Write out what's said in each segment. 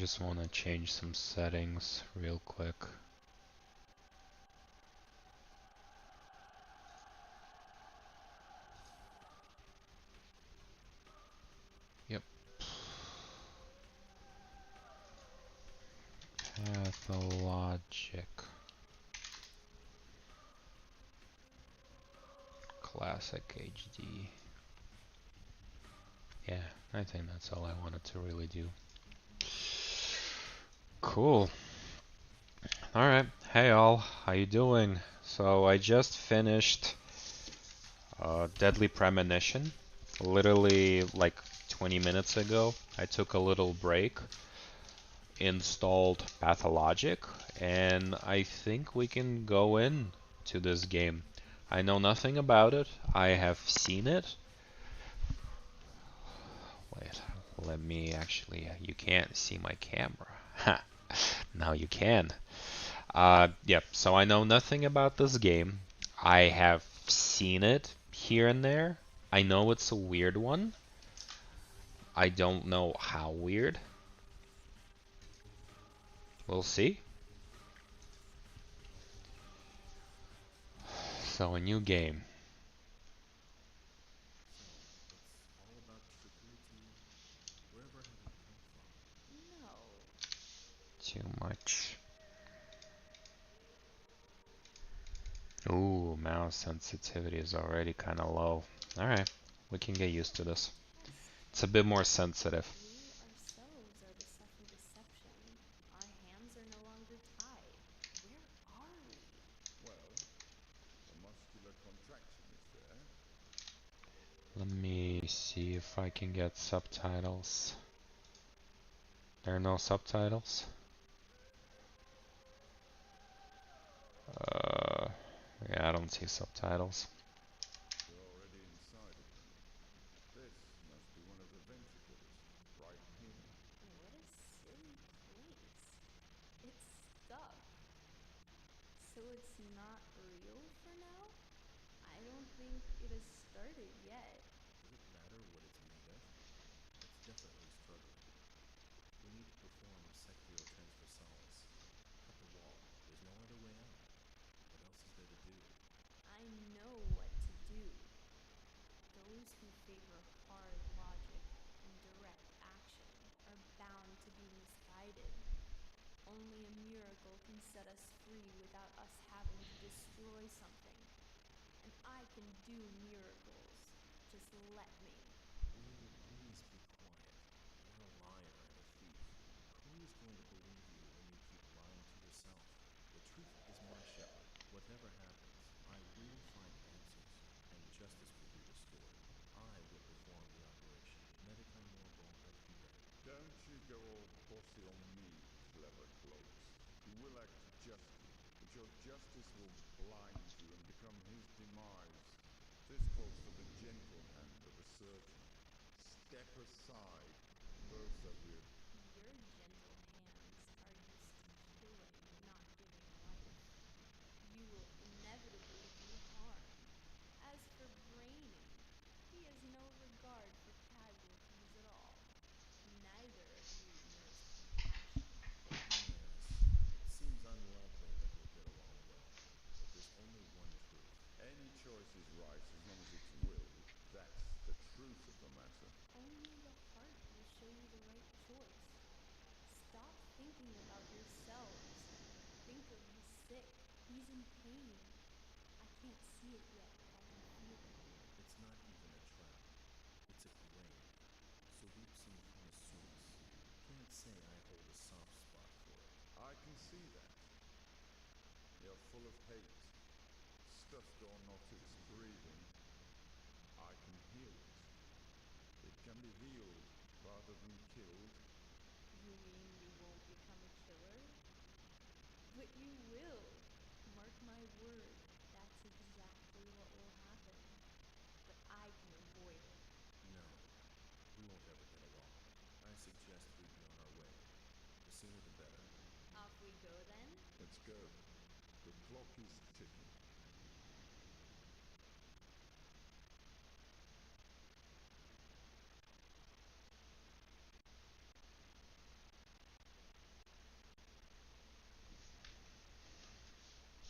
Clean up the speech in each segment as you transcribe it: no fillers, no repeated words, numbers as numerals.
just want to change some settings real quick. Yep. Pathologic. Classic HD. Yeah, I think that's all I wanted to really do. Cool. Alright, hey all, how you doing? So I just finished Deadly Premonition, literally like 20 minutes ago. I took a little break, installed Pathologic, and I think we can go in to this game. I know nothing about it, I have seen it. Wait, let me actually, you can't see my camera. Now you can. Yep, so I know nothing about this game. I have seen it here and there. I know it's a weird one. I don't know how weird. We'll see. So, a new game. Too much. Ooh, mouse sensitivity is already kind of low. Alright, we can get used to this. It's a bit more sensitive. Let me see if I can get subtitles. There are no subtitles? Yeah, I don't see subtitles.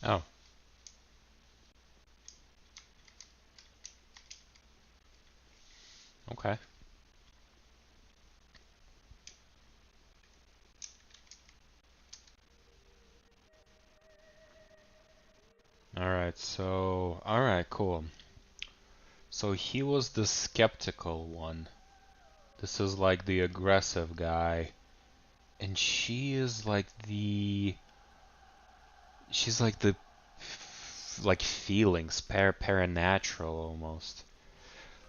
Oh, okay. Alright, cool. So he was the skeptical one. This is like the aggressive guy. And she's like the, like feelings, paranatural almost.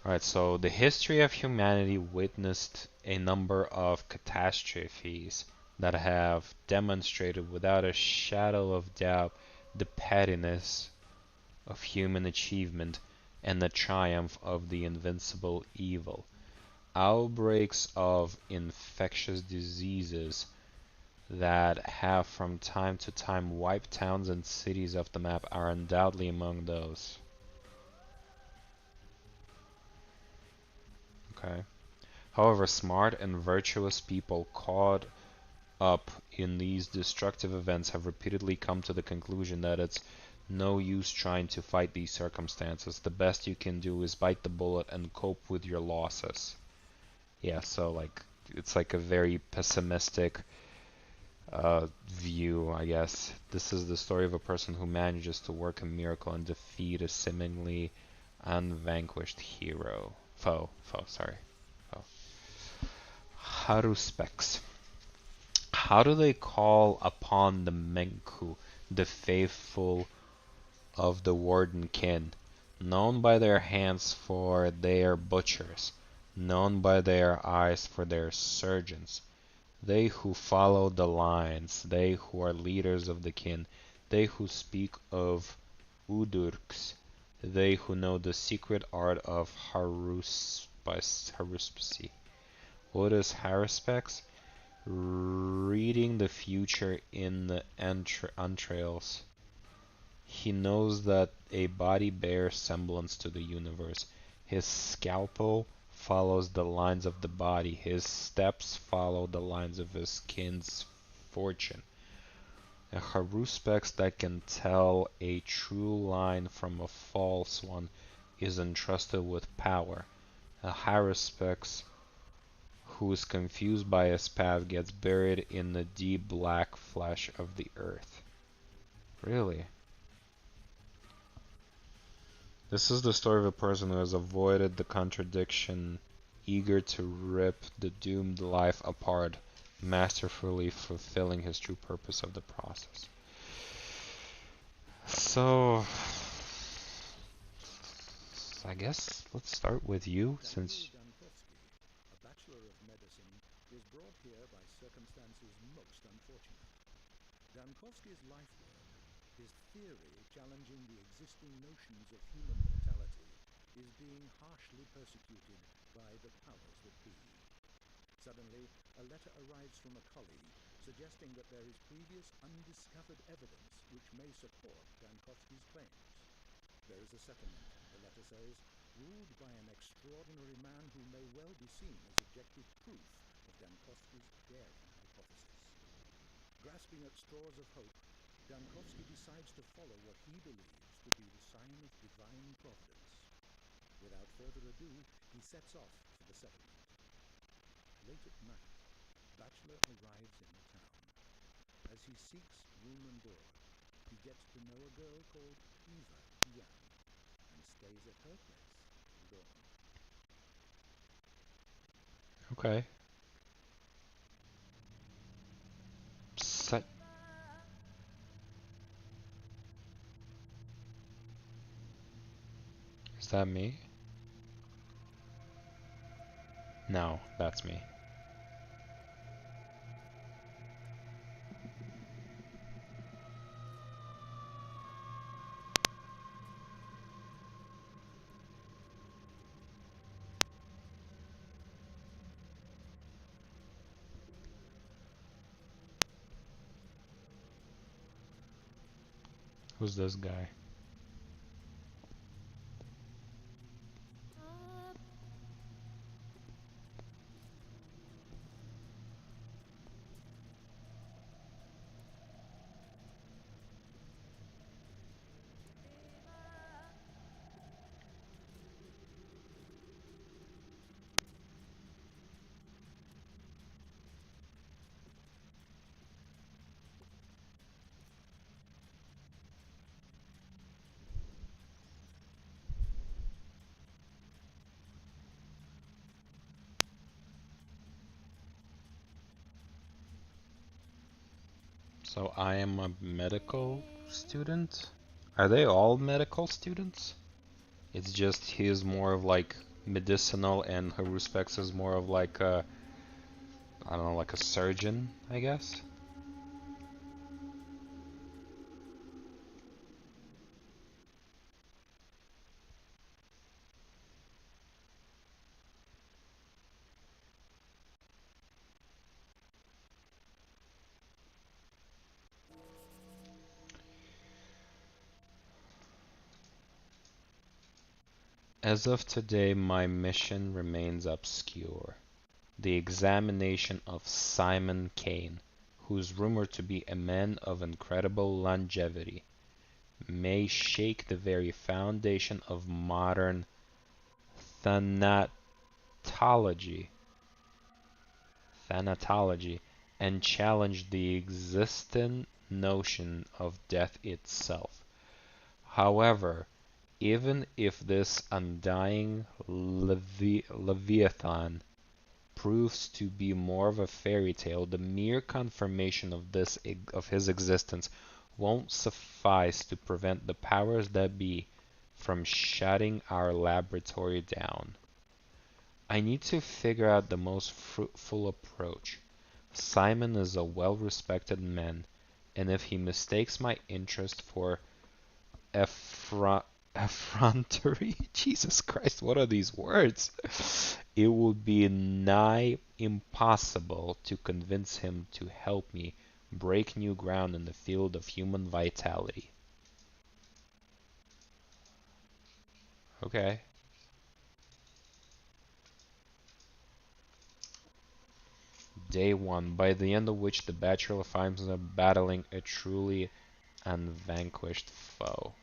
Alright, so the history of humanity witnessed a number of catastrophes that have demonstrated without a shadow of doubt the pettiness of human achievement and the triumph of the invincible evil. Outbreaks of infectious diseases that have from time to time wiped towns and cities off the map are undoubtedly among those. Okay. However, smart and virtuous people caught up in these destructive events have repeatedly come to the conclusion that it's no use trying to fight these circumstances. The best you can do is bite the bullet and cope with your losses. Yeah, so like it's like a very pessimistic view, I guess. This is the story of a person who manages to work a miracle and defeat a seemingly unvanquished hero. Sorry. Foe. Haruspex. How do they call upon the Menku, the faithful of the warden kin, known by their hands for their butchers, known by their eyes for their surgeons, they who follow the lines, they who are leaders of the kin, they who speak of Udurks, they who know the secret art of haruspasi. What is haruspex? Reading the future in the entrails. He knows that a body bears semblance to the universe. His scalpel follows the lines of the body. His steps follow the lines of his kin's fortune. A haruspex that can tell a true line from a false one is entrusted with power. A haruspex who is confused by his path gets buried in the deep black flesh of the earth. Really? This is the story of a person who has avoided the contradiction, eager to rip the doomed life apart, masterfully fulfilling his true purpose of the process. So, I guess let's start with you, since A Bachelor of Medicine, was brought here by circumstances most unfortunate. Dankovsky's life work, his theory challenging the existing notions of human mortality, is being harshly persecuted by the powers that be. Suddenly, a letter arrives from a colleague suggesting that there is previous undiscovered evidence which may support Dankovsky's claims. There is a settlement, the letter says, ruled by an extraordinary man who may well be seen as objective proof of Dankovsky's daring hypothesis. Grasping at straws of hope, Dankovsky decides to follow what he believes to be the sign of divine providence. Without further ado, he sets off for the settlement. Late at night, Bachelor arrives in the town. As he seeks room and board, he gets to know a girl called Eva Ian and stays at her place till dawn. okay. Se- is that me? No, that's me. Who's this guy? So I am a medical student? Are they all medical students? It's just he's more of like medicinal and Haruspex is more of like a, I don't know, like a surgeon, I guess? As of today, my mission remains obscure. The examination of Simon Kane, who is rumored to be a man of incredible longevity, may shake the very foundation of modern thanatology, thanatology and challenge the existent notion of death itself. However, even if this undying Leviathan proves to be more of a fairy tale, the mere confirmation of his existence won't suffice to prevent the powers that be from shutting our laboratory down. I need to figure out the most fruitful approach. Simon is a well-respected man, and if he mistakes my interest for effrontery, Jesus Christ, what are these words? It would be nigh impossible to convince him to help me break new ground in the field of human vitality. Okay. Day 1, by the end of which the Bachelor finds himself battling a truly unvanquished foe.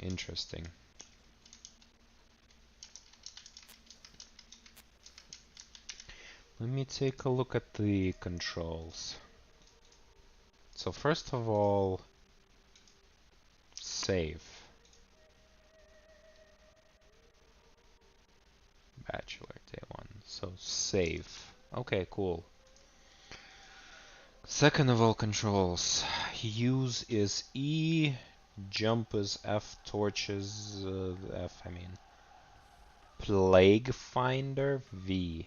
Interesting. Let me take a look at the controls. So first of all, save. Bachelor, day 1. So save. Okay, cool. Second of all controls, use is E, jump is F, torches F, I mean. Plague Finder V.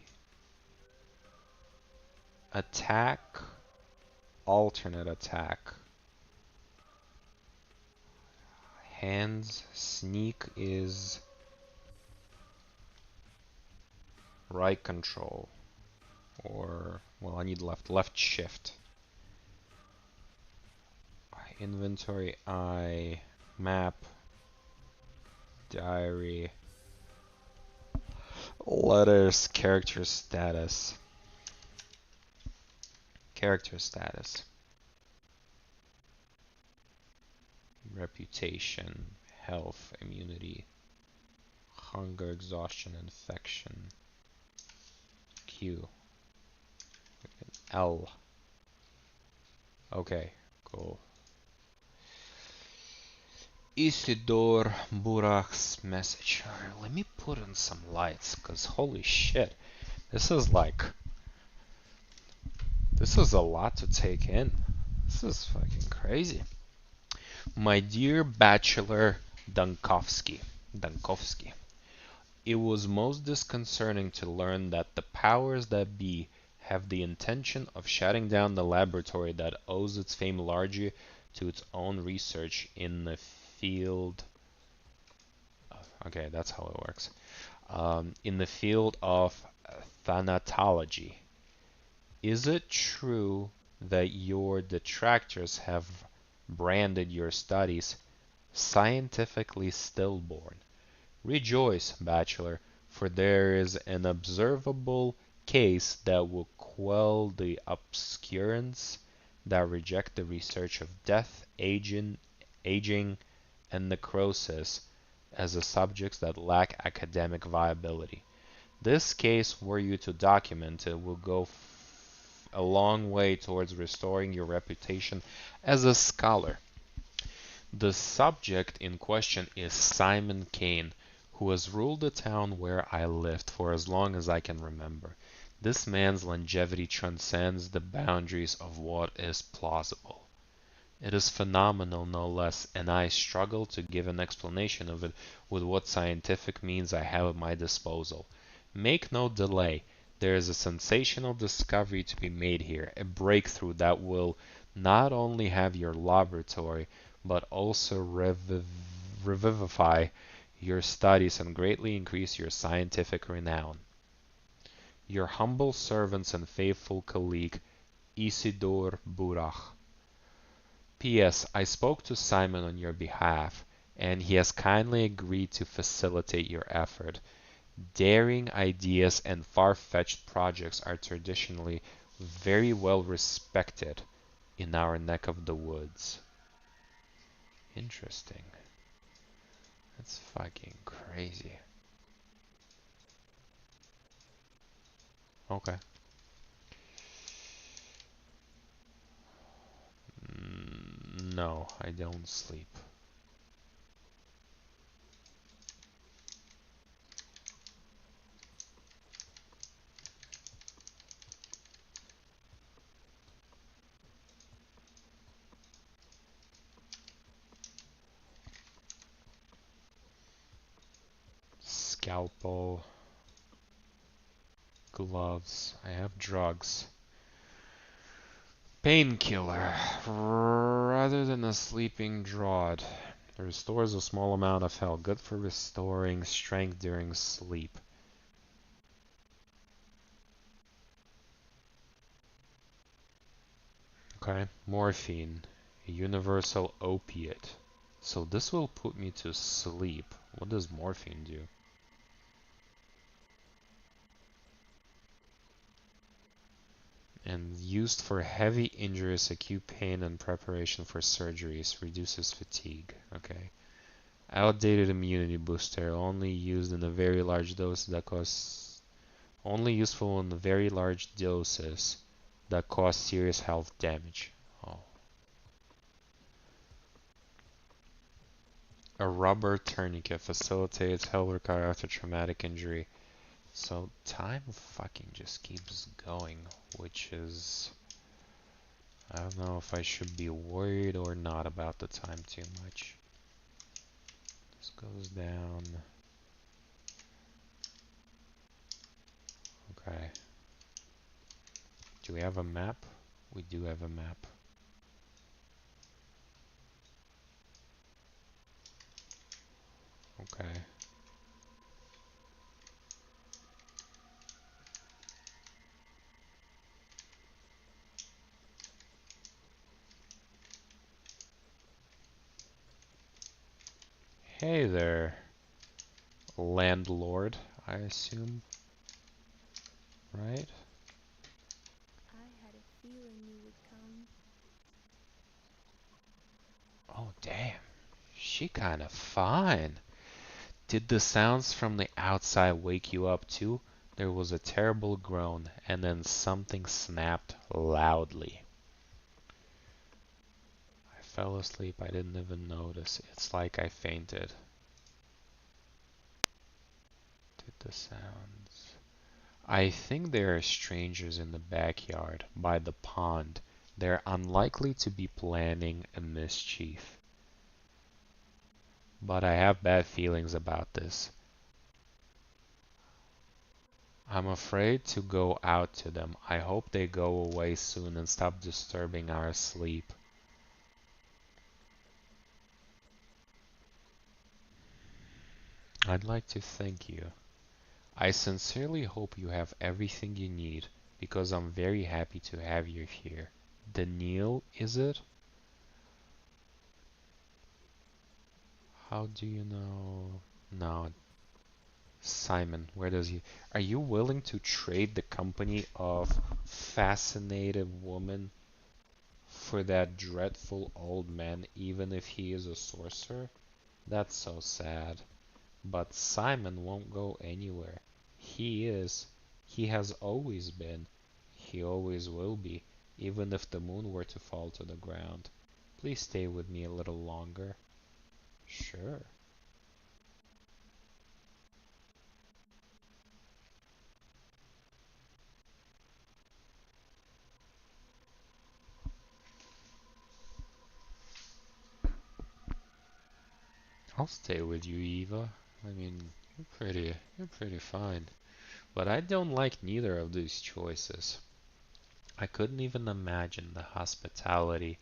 Attack, alternate attack. Hands, sneak is right control. Or, well, I need left shift. Inventory I, map, diary, letters, character status. Character status. Reputation, health, immunity, hunger, exhaustion, infection. Q. L. Okay, cool. Isidore Burak's message. Alright, let me put in some lights, cause holy shit, this is a lot to take in. This is fucking crazy. My dear Bachelor Dankovsky, it was most disconcerting to learn that the powers that be have the intention of shutting down the laboratory that owes its fame largely to its own research in the field. Okay, that's how it works. In the field of thanatology. Is it true that your detractors have branded your studies scientifically stillborn? Rejoice, Bachelor, for there is an observable case that will quell the obscurants that reject the research of death, aging, and necrosis as the subjects that lack academic viability. This case, were you to document it, will go a long way towards restoring your reputation as a scholar. The subject in question is Simon Kane, who has ruled the town where I lived for as long as I can remember. This man's longevity transcends the boundaries of what is plausible. It is phenomenal, no less, and I struggle to give an explanation of it with what scientific means I have at my disposal. Make no delay. There is a sensational discovery to be made here, a breakthrough that will not only have your laboratory, but also revivify your studies and greatly increase your scientific renown. Your humble servants and faithful colleague, Isidore Burach. P.S. I spoke to Simon on your behalf, and he has kindly agreed to facilitate your effort. Daring ideas and far-fetched projects are traditionally very well respected in our neck of the woods. Interesting. That's fucking crazy. Okay. No, I don't sleep. Scalpel, gloves. I have drugs. Painkiller, rather than a sleeping draught. It restores a small amount of health, good for restoring strength during sleep. Okay, morphine, a universal opiate. So this will put me to sleep. What does morphine do? And used for heavy injuries, acute pain, and preparation for surgeries, reduces fatigue. Okay. Outdated immunity booster, only used in a very large dose that cause only useful in very large doses that cause serious health damage. Oh. A rubber tourniquet facilitates health recovery after traumatic injury. So time fucking just keeps going, which is... I don't know if I should be worried or not about the time too much. This goes down. Okay. Do we have a map? We do have a map. Okay. Hey there, landlord, I assume, right? I had a feeling you would come. Oh, damn. She kinda fine. Did the sounds from the outside wake you up too? There was a terrible groan, and then something snapped loudly. I fell asleep. I didn't even notice. It's like I fainted. Did the sounds... I think there are strangers in the backyard, by the pond. They're unlikely to be planning a mischief. But I have bad feelings about this. I'm afraid to go out to them. I hope they go away soon and stop disturbing our sleep. I'd like to thank you. I sincerely hope you have everything you need, because I'm very happy to have you here. Daniil, is it? How do you know? No, Simon, where does he... Are you willing to trade the company of fascinated woman for that dreadful old man, even if he is a sorcerer? That's so sad. But Simon won't go anywhere. He is. He has always been. He always will be, even if the moon were to fall to the ground. Please stay with me a little longer. Sure. I'll stay with you, Eva. I mean, you're pretty fine. But I don't like neither of these choices. I couldn't even imagine the hospitality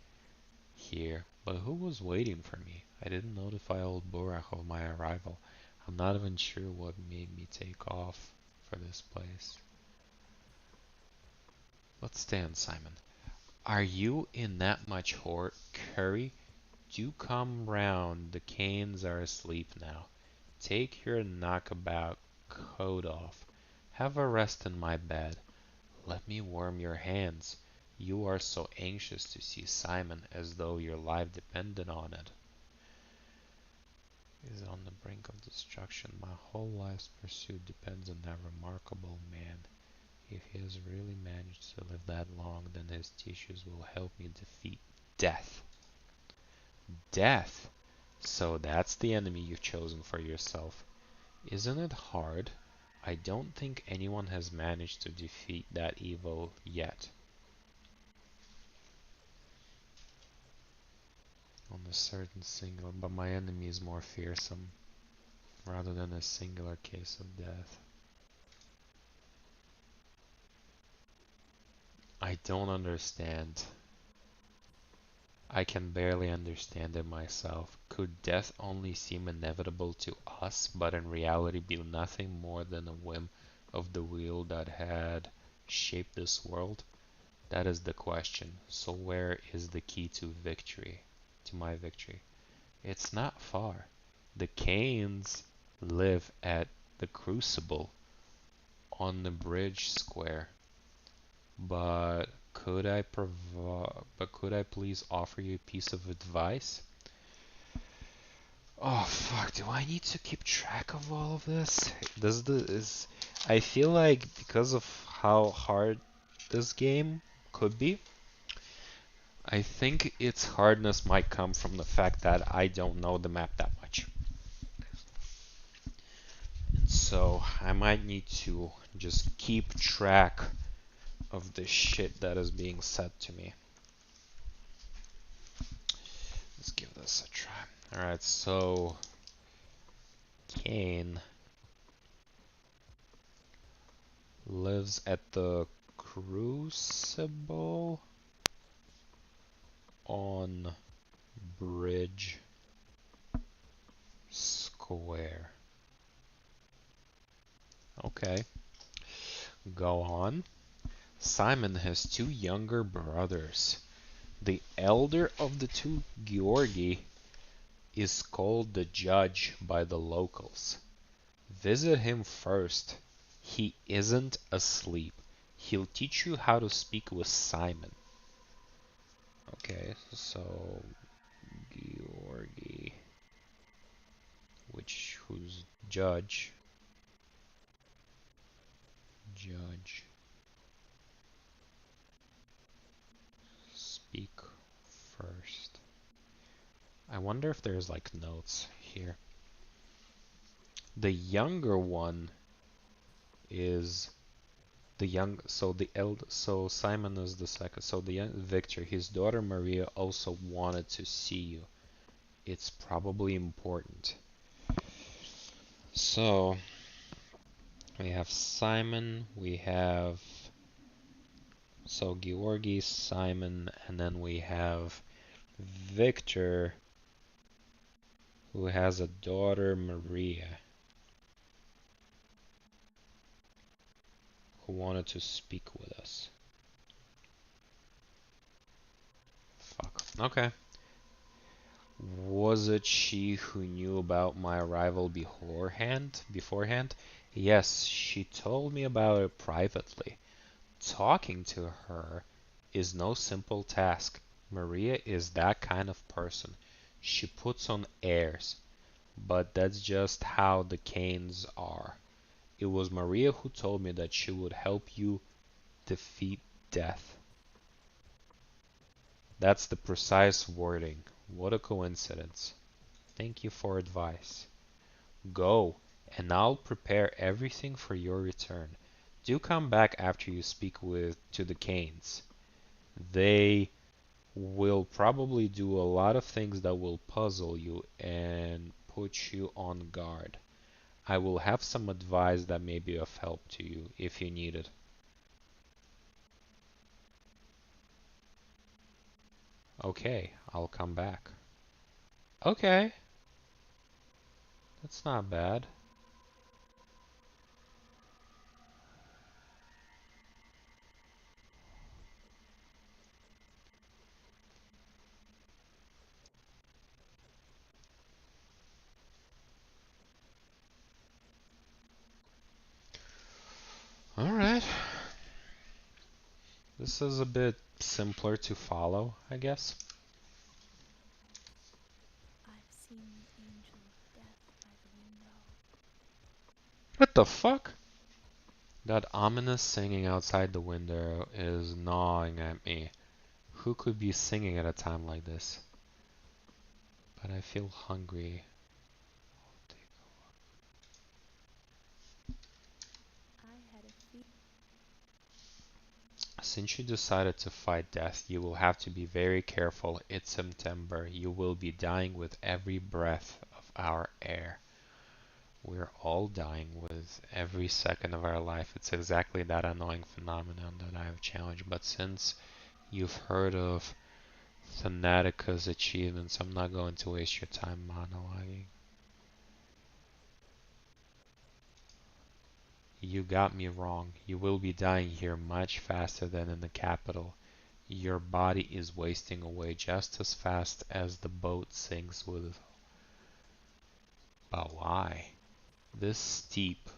here. But who was waiting for me? I didn't notify old Burak of my arrival. I'm not even sure what made me take off for this place. Let's stay on Simon. Are you in that much hurry? Do come round. The canes are asleep now. Take your knockabout coat off. Have a rest in my bed. Let me warm your hands. You are so anxious to see Simon as though your life depended on it. He is on the brink of destruction. My whole life's pursuit depends on that remarkable man. If he has really managed to live that long, then his tissues will help me defeat death. Death! So that's the enemy you've chosen for yourself. Isn't it hard? I don't think anyone has managed to defeat that evil yet. On a certain single, but my enemy is more fearsome, rather than a singular case of death. I don't understand. I can barely understand it myself. Could death only seem inevitable to us, but in reality be nothing more than a whim of the wheel that had shaped this world? That is the question. So where is the key to victory? To my victory? It's not far. The Canes live at the Crucible on the bridge square. But could I please offer you a piece of advice? Oh fuck, do I need to keep track of all of this? Does the is I feel like because of how hard this game could be, I think its hardness might come from the fact that I don't know the map that much. And so I might need to just keep track of the shit that is being said to me. Let's give this a try. Alright, so Kane lives at the Crucible on Bridge Square. Okay, go on. Simon has two younger brothers. The elder of the two, Georgi, is called the Judge by the locals. Visit him first. He isn't asleep. He'll teach you how to speak with Simon. Okay, so Georgi, who's Judge? Judge, speak first. I wonder if there's like notes here. The younger one is the young, so the so Simon is the second. So the young Victor, his daughter Maria also wanted to see you. It's probably important. So we have Simon, we have so Georgi, Simon, and then we have Victor, who has a daughter Maria, who wanted to speak with us. Fuck. Okay. Was it she who knew about my arrival beforehand? Yes, she told me about it privately. Talking to her is no simple task. Maria is that kind of person. She puts on airs, but that's just how the Canes are. It was Maria who told me that she would help you defeat death. That's the precise wording. What a coincidence. Thank you for advice. Go, and I'll prepare everything for your return. Do come back after you speak to the Canes. They will probably do a lot of things that will puzzle you, and put you on guard. I will have some advice that may be of help to you if you need it. Okay, I'll come back. Okay, that's not bad. Alright, this is a bit simpler to follow, I guess. I've seen the angel of death by the window. What the fuck? That ominous singing outside the window is gnawing at me. Who could be singing at a time like this? But I feel hungry. I had a feeling. Since you decided to fight death, you will have to be very careful. It's September. You will be dying with every breath of our air. We're all dying with every second of our life. It's exactly that annoying phenomenon that I have challenged. But since you've heard of Thanatica's achievements, I'm not going to waste your time monologuing. You got me wrong. You will be dying here much faster than in the capital. Your body is wasting away just as fast as the boat sinks with. But why? This steep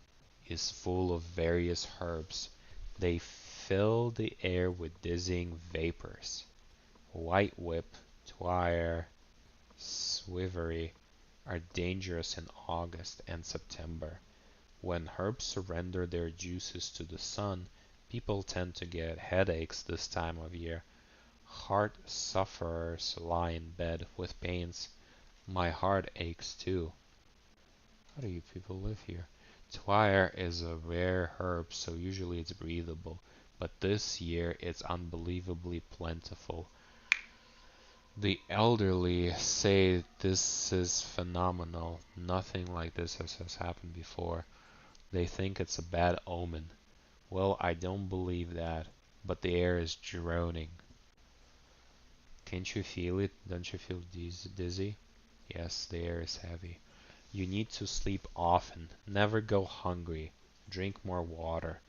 is full of various herbs. They fill the air with dizzying vapors. White whip, twire, swivery are dangerous in August and September. When herbs surrender their juices to the sun, people tend to get headaches this time of year. Heart sufferers lie in bed with pains. My heart aches too. How do you people live here? Twire is a rare herb, so usually it's breathable, but this year it's unbelievably plentiful. The elderly say this is phenomenal. Nothing like this has happened before. They think it's a bad omen. Well, I don't believe that, but the air is droning. Can't you feel it? Don't you feel dizzy? Yes, the air is heavy. You need to sleep often. Never go hungry. Drink more water.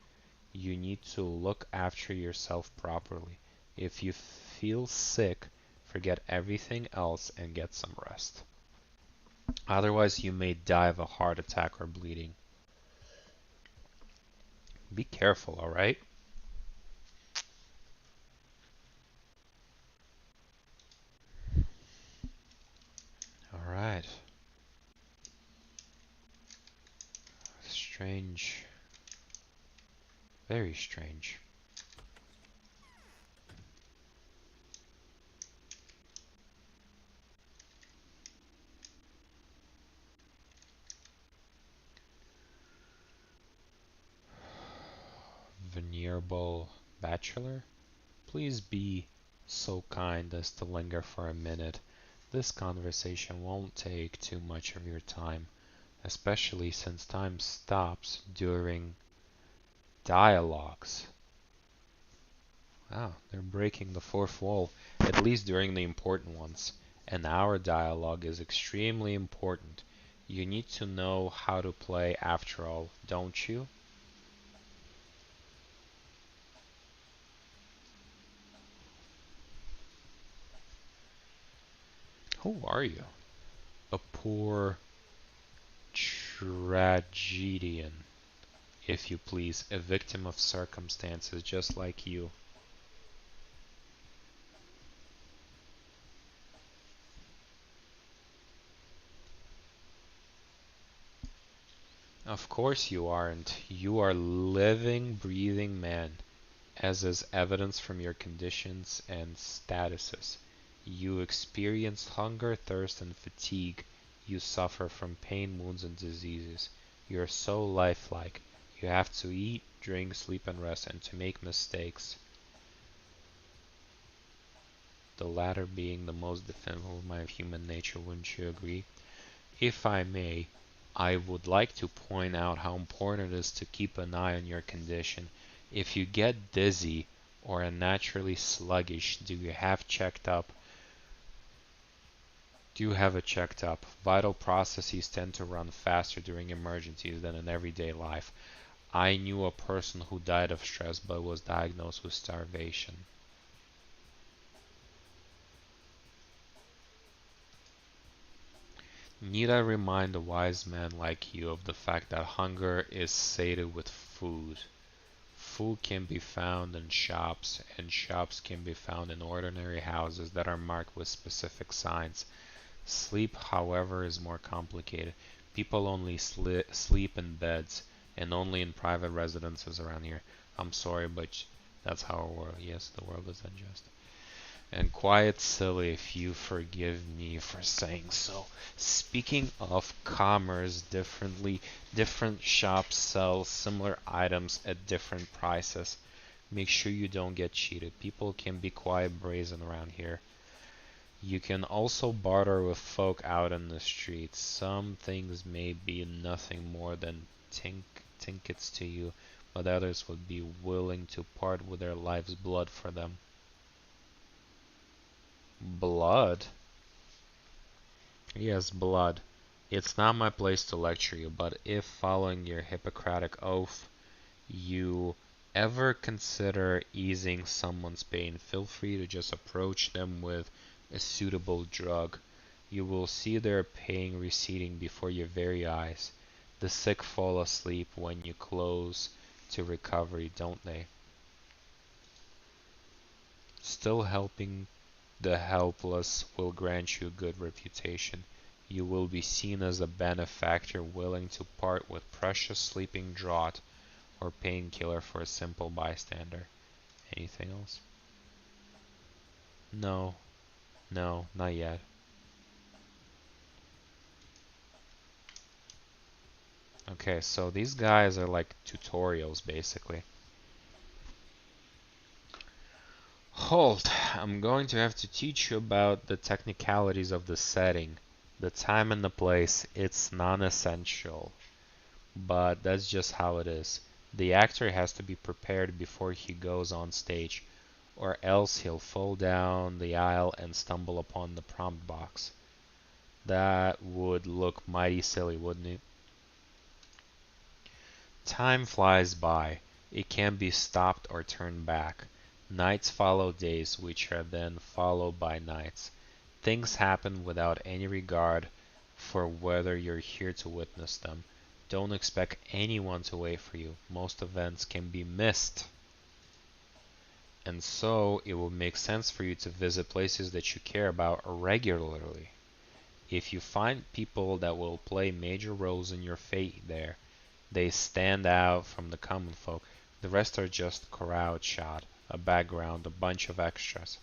You need to look after yourself properly. If you feel sick, forget everything else and get some rest. Otherwise, you may die of a heart attack or bleeding. Be careful, alright? Alright. Strange. Very strange. Venerable Bachelor? Please be so kind as to linger for a minute. This conversation won't take too much of your time, especially since time stops during dialogues. Wow, they're breaking the fourth wall, at least during the important ones. And our dialogue is extremely important. You need to know how to play after all, don't you? Who are you? A poor tragedian, if you please, a victim of circumstances just like you. Of course you aren't. You are living, breathing man, as is evidence from your conditions and statuses. You experience hunger, thirst, and fatigue. You suffer from pain, wounds, and diseases. You are so lifelike. You have to eat, drink, sleep, and rest, and to make mistakes. The latter being the most definitive of my human nature, wouldn't you agree? If I may, I would like to point out how important it is to keep an eye on your condition. If you get dizzy or unnaturally sluggish, do you have checked up? Do you have it checked up? Vital processes tend to run faster during emergencies than in everyday life. I knew a person who died of stress but was diagnosed with starvation. Need I remind a wise man like you of the fact that hunger is sated with food? Food can be found in shops, and shops can be found in ordinary houses that are marked with specific signs. Sleep, however, is more complicated. People only sleep in beds, and only in private residences around here. I'm sorry, but that's how our world. Yes, the world is unjust. And quite silly if you forgive me for saying so. Speaking of commerce, different shops sell similar items at different prices. Make sure you don't get cheated. People can be quite brazen around here. You can also barter with folk out in the streets. Some things may be nothing more than trinkets to you, but others would be willing to part with their life's blood for them. Blood? Yes, blood. It's not my place to lecture you, but if following your Hippocratic oath you ever consider easing someone's pain, feel free to just approach them with a suitable drug. You will see their pain receding before your very eyes. The sick fall asleep when you close to recovery, don't they? Still helping the helpless will grant you a good reputation. You will be seen as a benefactor willing to part with precious sleeping draught or painkiller for a simple bystander. Anything else? No, no, not yet. Okay, so these guys are like tutorials basically. Hold, I'm going to have to teach you about the technicalities of the setting. The time and the place, it's non-essential, but that's just how it is. The actor has to be prepared before he goes on stage, or else he'll fall down the aisle and stumble upon the prompt box. That would look mighty silly, wouldn't it? Time flies by. It can't be stopped or turned back. Nights follow days, which are then followed by nights. Things happen without any regard for whether you're here to witness them. Don't expect anyone to wait for you. Most events can be missed. And so it will make sense for you to visit places that you care about regularly. If you find people that will play major roles in your fate there, they stand out from the common folk. The rest are just crowd shot, a background, a bunch of extras,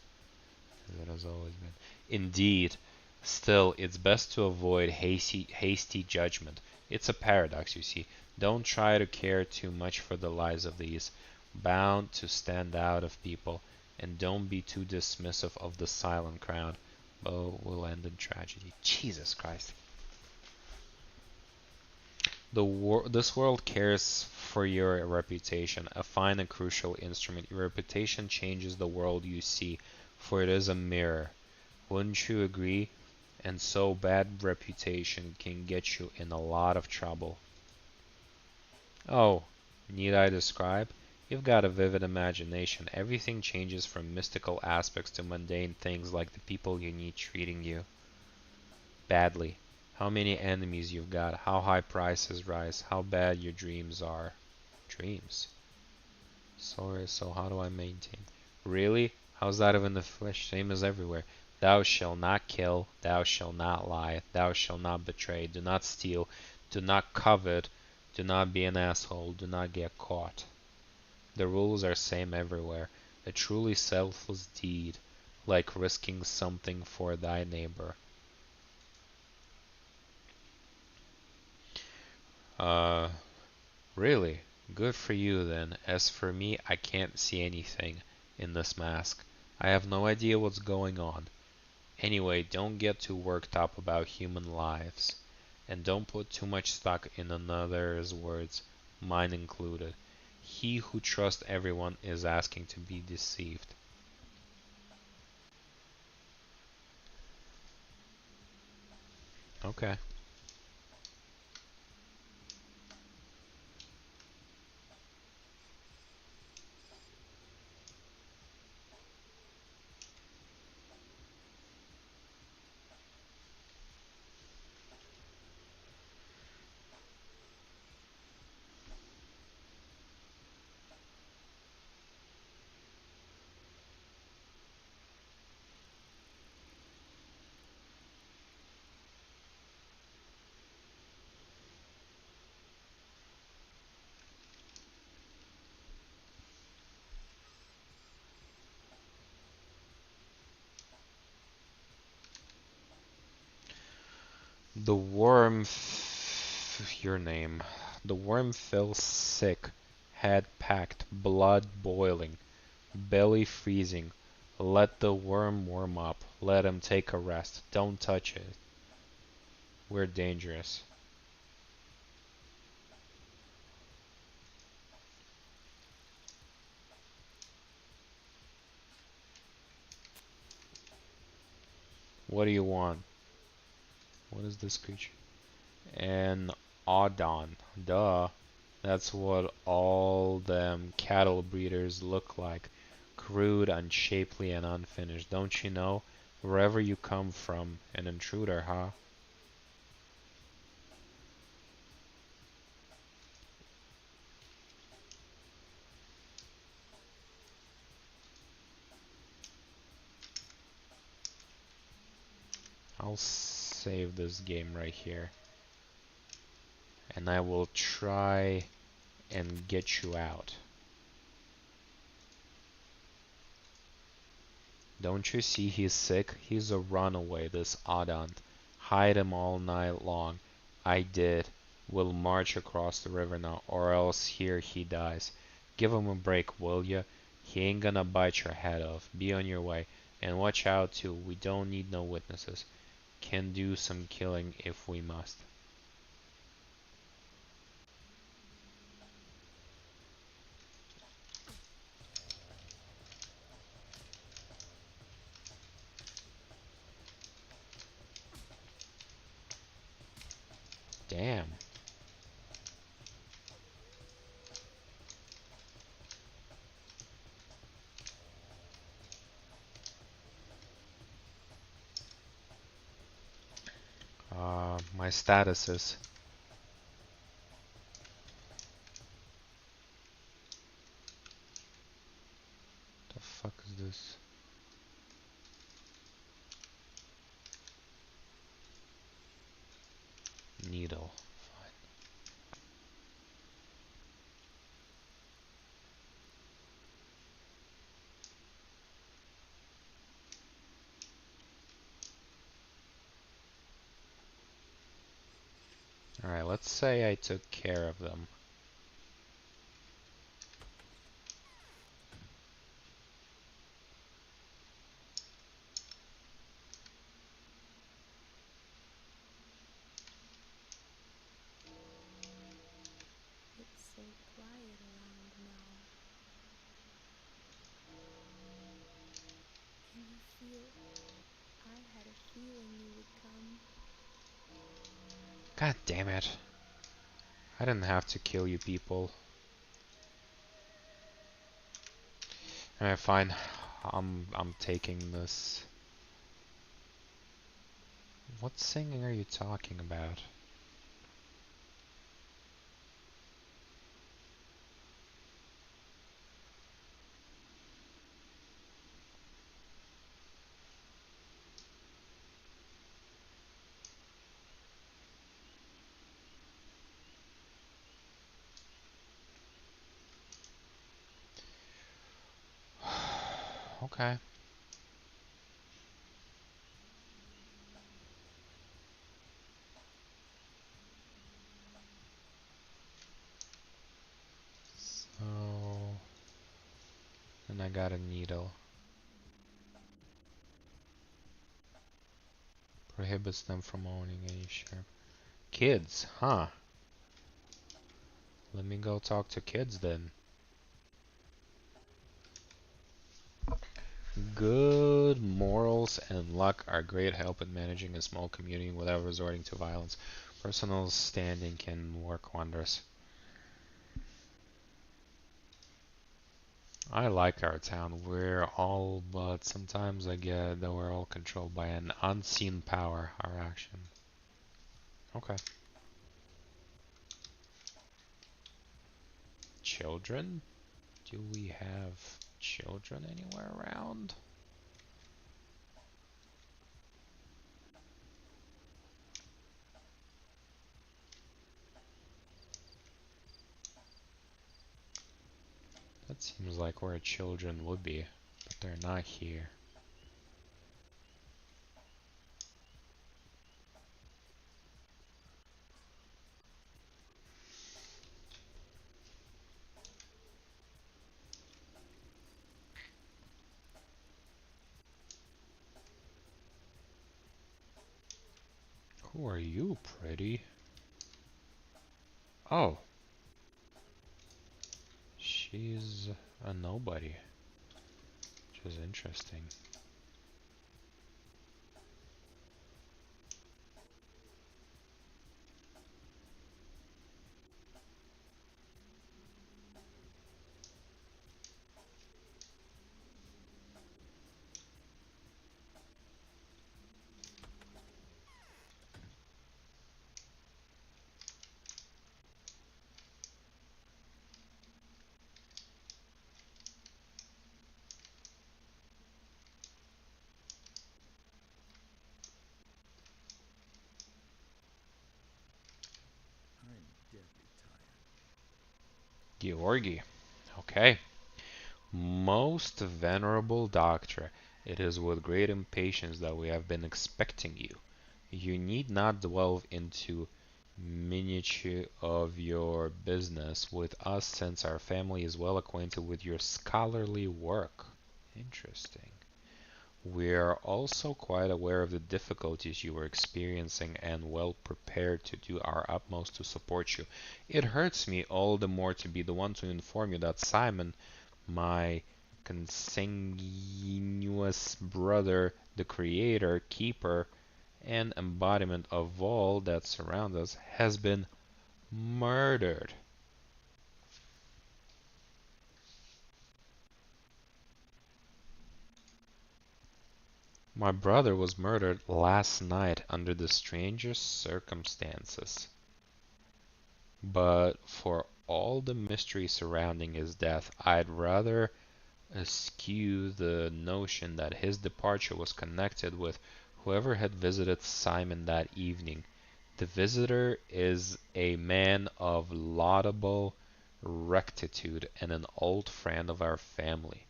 as it has always been. Indeed, still, it's best to avoid hasty judgment. It's a paradox, you see. Don't try to care too much for the lives of these, bound to stand out of people, and don't be too dismissive of the silent crowd. Both will end in tragedy. Jesus Christ. This world cares for your reputation, a fine and crucial instrument. Your reputation changes the world you see, for it is a mirror. Wouldn't you agree? And so bad reputation can get you in a lot of trouble. Oh, need I describe? You've got a vivid imagination. Everything changes from mystical aspects to mundane things like the people you need treating you badly. How many enemies you've got, how high prices rise, how bad your dreams are. Dreams? Sorry, so how do I maintain? Really? How's that even the flesh? Same as everywhere. Thou shalt not kill, thou shalt not lie, thou shalt not betray, do not steal, do not covet, do not be an asshole, do not get caught. The rules are same everywhere. A truly selfless deed, like risking something for thy neighbor. Uh, Really? Good for you then. As for me, I can't see anything in this mask. I have no idea what's going on. Anyway, don't get too worked up about human lives. And don't put too much stock in another's words, mine included. He who trusts everyone is asking to be deceived. Okay. The worm, your name. The worm fell sick, head packed, blood boiling, belly freezing. Let the worm warm up. Let him take a rest. Don't touch it. We're dangerous. What do you want? What is this creature? An Audon. Duh. That's what all them cattle breeders look like. Crude, unshapely, and unfinished. Don't you know? Wherever you come from, an intruder, huh? I'll save this game right here. And I will try and get you out. Don't you see he's sick? He's a runaway, this Adant. Hide him all night long. I did. We'll march across the river now, or else here he dies. Give him a break, will ya? He ain't gonna bite your head off. Be on your way. And watch out too, we don't need no witnesses. Can do some killing if we must. Damn. My statuses. The fuck is this? Needle. Alright, let's say I took care of them. It's so quiet around now. Can you feel? I had a feeling you would come. God damn it. I didn't have to kill you people. Alright, fine. I'm taking this. What singing are you talking about? Okay. So, and I got a needle. Prohibits them from owning any sharp. Kids, huh? Let me go talk to kids then. Good morals and luck are great help in managing a small community without resorting to violence. Personal standing can work wonders. I like our town. We're all, but sometimes I get that we're all controlled by an unseen power, our action. Okay. Children? Do we have children anywhere around? That seems like where children would be, but they're not here. Who are you, pretty? Oh, she's a nobody, which is interesting. I'm deadly tired. Georgi. Okay. Most venerable doctor, it is with great impatience that we have been expecting you. You need not delve into minutiae of your business with us since our family is well acquainted with your scholarly work. Interesting. We are also quite aware of the difficulties you are experiencing and well prepared to do our utmost to support you. It hurts me all the more to be the one to inform you that Simon, my consanguineous brother, the creator, keeper, and embodiment of all that surrounds us, has been murdered. My brother was murdered last night under the strangest circumstances. But for all the mystery surrounding his death, I'd rather eschew the notion that his departure was connected with whoever had visited Simon that evening. The visitor is a man of laudable rectitude and an old friend of our family.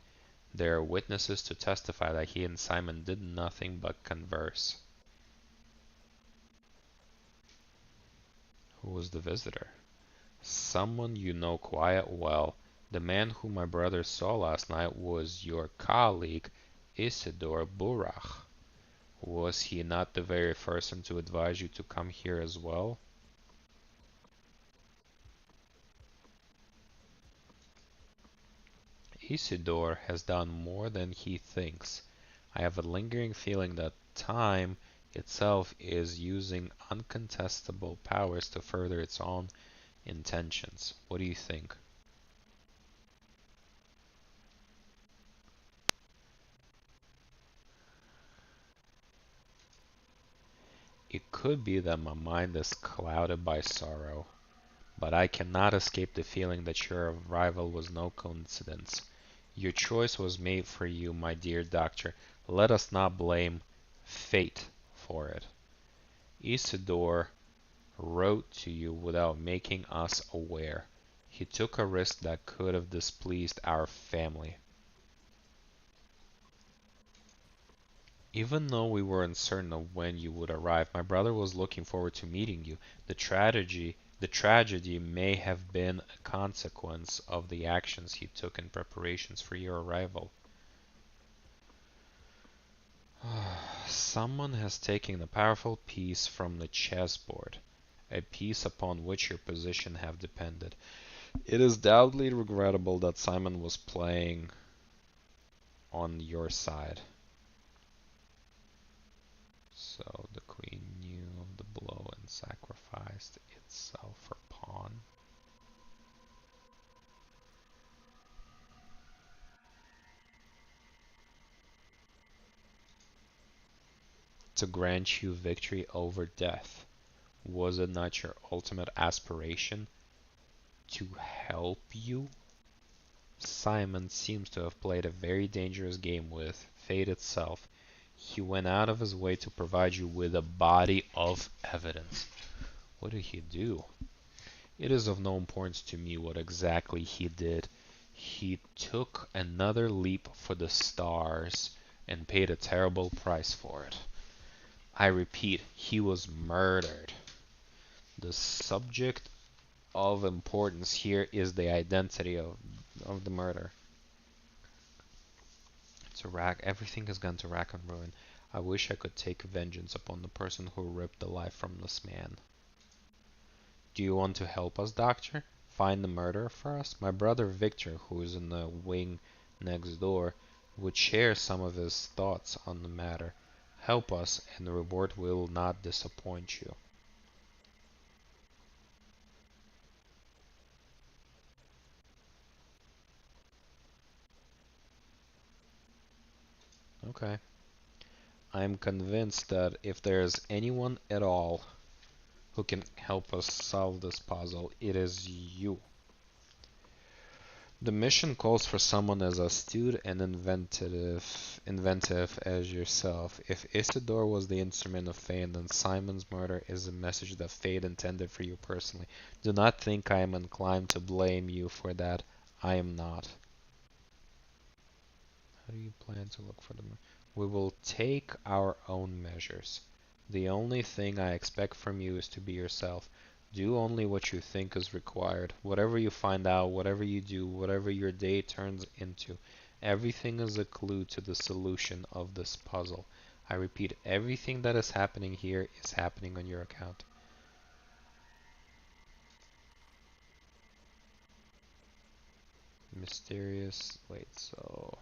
There are witnesses to testify that he and Simon did nothing but converse. Who was the visitor? Someone you know quite well. The man whom my brother saw last night was your colleague, Isidore Burach. Was he not the very person to advise you to come here as well? Isidore has done more than he thinks. I have a lingering feeling that time itself is using uncontestable powers to further its own intentions. What do you think? It could be that my mind is clouded by sorrow, but I cannot escape the feeling that your arrival was no coincidence. Your choice was made for you, my dear doctor. Let us not blame fate for it. Isidore wrote to you without making us aware. He took a risk that could have displeased our family. Even though we were uncertain of when you would arrive, my brother was looking forward to meeting you. The tragedy may have been a consequence of the actions he took in preparations for your arrival. Someone has taken a powerful piece from the chessboard. a peace upon which your position have depended. It is doubly regrettable that Simon was playing on your side. So the queen knew of the blow and sacrificed itself for pawn. To grant you victory over death. Was it not your ultimate aspiration to help you? Simon seems to have played a very dangerous game with fate itself. He went out of his way to provide you with a body of evidence. What did he do? It is of no importance to me what exactly he did. He took another leap for the stars and paid a terrible price for it. I repeat, he was murdered. The subject of importance here is the identity of the murder. Everything has gone to rack and ruin. I wish I could take vengeance upon the person who ripped the life from this man. Do you want to help us, Doctor? Find the murderer for us? My brother Victor, who is in the wing next door, would share some of his thoughts on the matter. Help us, and the reward will not disappoint you. Okay. I am convinced that if there is anyone at all who can help us solve this puzzle, it is you. The mission calls for someone as astute and inventive as yourself. If Isidore was the instrument of fate, then Simon's murder is a message that fate intended for you personally. Do not think I am inclined to blame you for that. I am not. How do you plan to look for them? We will take our own measures. The only thing I expect from you is to be yourself. Do only what you think is required. Whatever you find out, whatever you do, whatever your day turns into, everything is a clue to the solution of this puzzle. I repeat, everything that is happening here is happening on your account. Mysterious. Wait, so.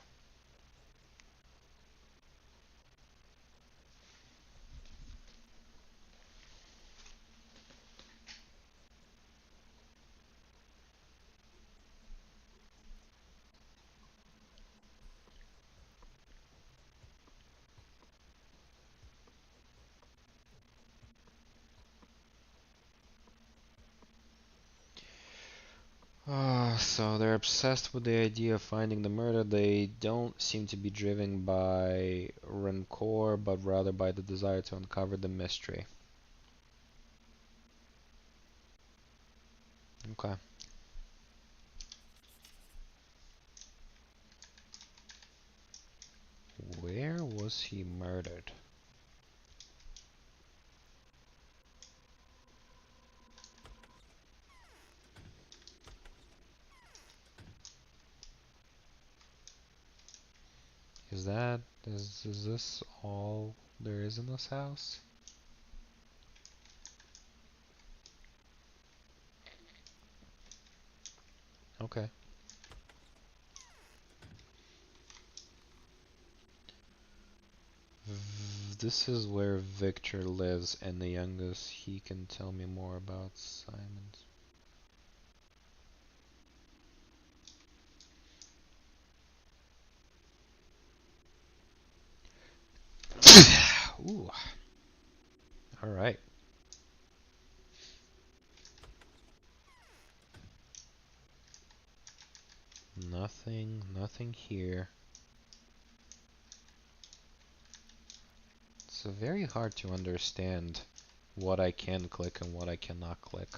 So they're obsessed with the idea of finding the murder. They don't seem to be driven by rancor, but rather by the desire to uncover the mystery. Okay. Where was he murdered? Is this all there is in this house? Okay. This is where Victor lives, and the youngest, he can tell me more about Simon's. Ooh. All right. Nothing here. It's very hard to understand what I can click and what I cannot click.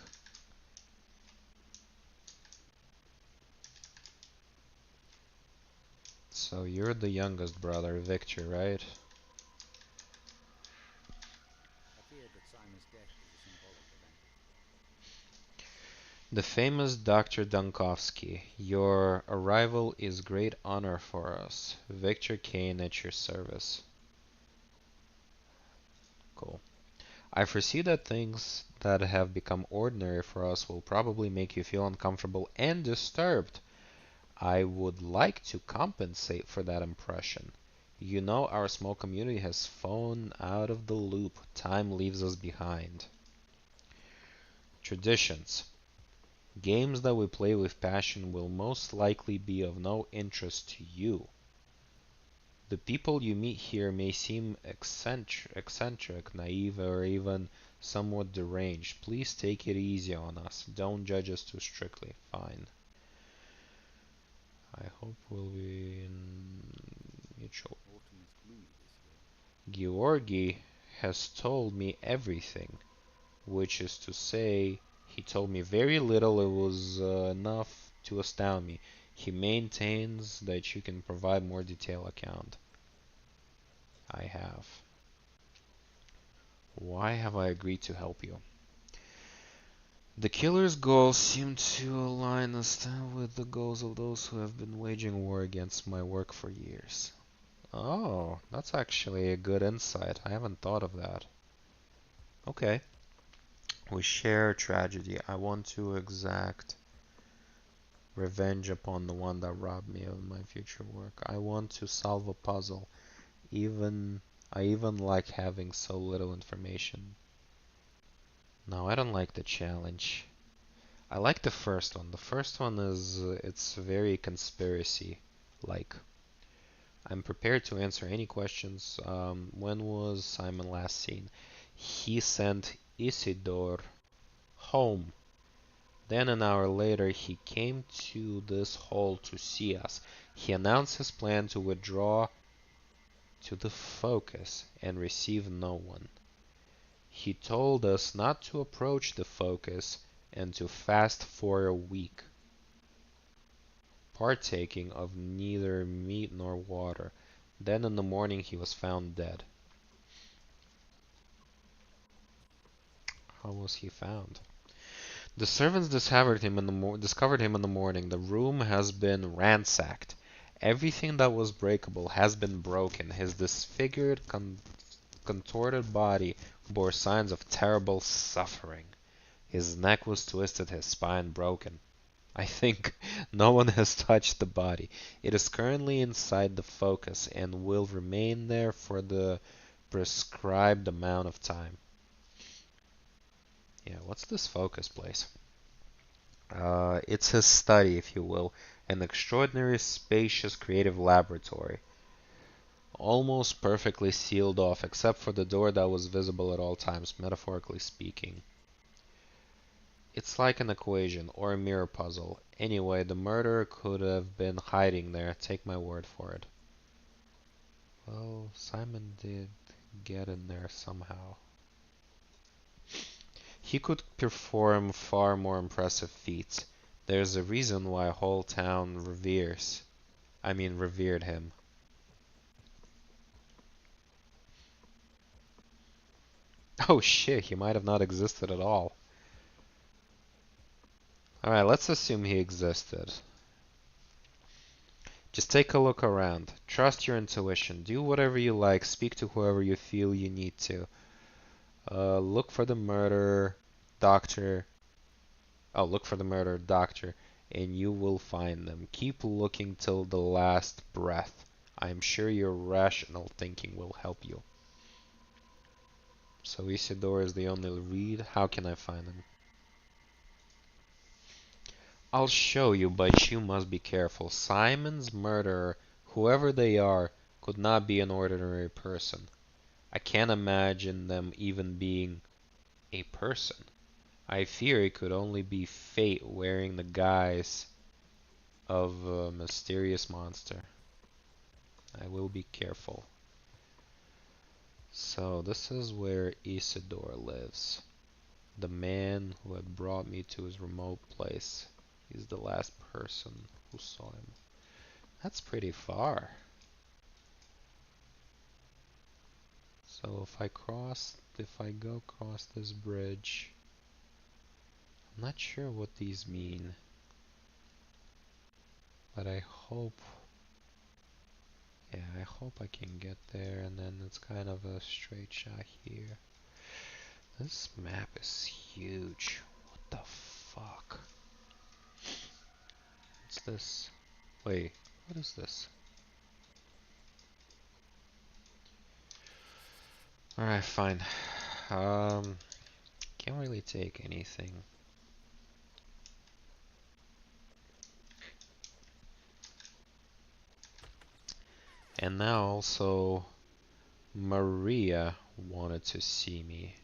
So you're the youngest brother, Victor, right? I feared that Simon's death was a symbolic event. The famous Dr. Dunkovsky, your arrival is great honor for us. Victor Kane at your service. Cool. I foresee that things that have become ordinary for us will probably make you feel uncomfortable and disturbed. I would like to compensate for that impression. You know, our small community has fallen out of the loop. Time leaves us behind. Traditions. Games that we play with passion will most likely be of no interest to you. The people you meet here may seem eccentric, naive, or even somewhat deranged. Please take it easy on us. Don't judge us too strictly. Fine. I hope we'll be in mutual. Autumn is gloomy this year. Georgi has told me everything, which is to say, he told me very little. It was enough to astound me. He maintains that you can provide more detailed account. I have. Why have I agreed to help you? The killer's goals seem to align us with the goals of those who have been waging war against my work for years. Oh, that's actually a good insight. I haven't thought of that. Okay. We share tragedy. I want to exact revenge upon the one that robbed me of my future work. I want to solve a puzzle. Even I even like having so little information. No, I don't like the challenge. I like the first one. The first one is it's very conspiracy like. I'm prepared to answer any questions. When was Simon last seen? He sent Isidore home. Then an hour later he came to this hall to see us. He announced his plan to withdraw to the focus and receive no one. He told us not to approach the focus and to fast for a week, partaking of neither meat nor water. Then in the morning he was found dead. How was he found? The servants discovered him in the morning. The room has been ransacked. Everything that was breakable has been broken. His disfigured, contorted body bore signs of terrible suffering. His neck was twisted, his spine broken. I think no one has touched the body. It is currently inside the focus and will remain there for the prescribed amount of time. Yeah, what's this focus place? It's his study, if you will, an extraordinary, spacious, creative laboratory, almost perfectly sealed off, except for the door that was visible at all times, metaphorically speaking. It's like an equation or a mirror puzzle. Anyway, the murderer could have been hiding there, take my word for it. Well, Simon did get in there somehow. He could perform far more impressive feats. There's a reason why a whole town revered him. Oh shit, he might have not existed at all. Alright, let's assume he existed. Just take a look around. Trust your intuition. Do whatever you like. Speak to whoever you feel you need to. Look for the murderer, doctor. Oh, look for the murderer, doctor, and you will find them. Keep looking till the last breath. I am sure your rational thinking will help you. So Isidore is the only lead. How can I find him? I'll show you, but you must be careful. Simon's murderer, whoever they are, could not be an ordinary person. I can't imagine them even being a person. I fear it could only be fate wearing the guise of a mysterious monster. I will be careful. So this is where Isidore lives. The man who had brought me to his remote place. He's the last person who saw him. That's pretty far. So if I go across this bridge, I'm not sure what these mean, but I hope I hope I can get there, and then it's kind of a straight shot here. This map is huge. What the fuck? What's this? Wait, what is this? Alright, fine. Um, can't really take anything. And now also Maria wanted to see me.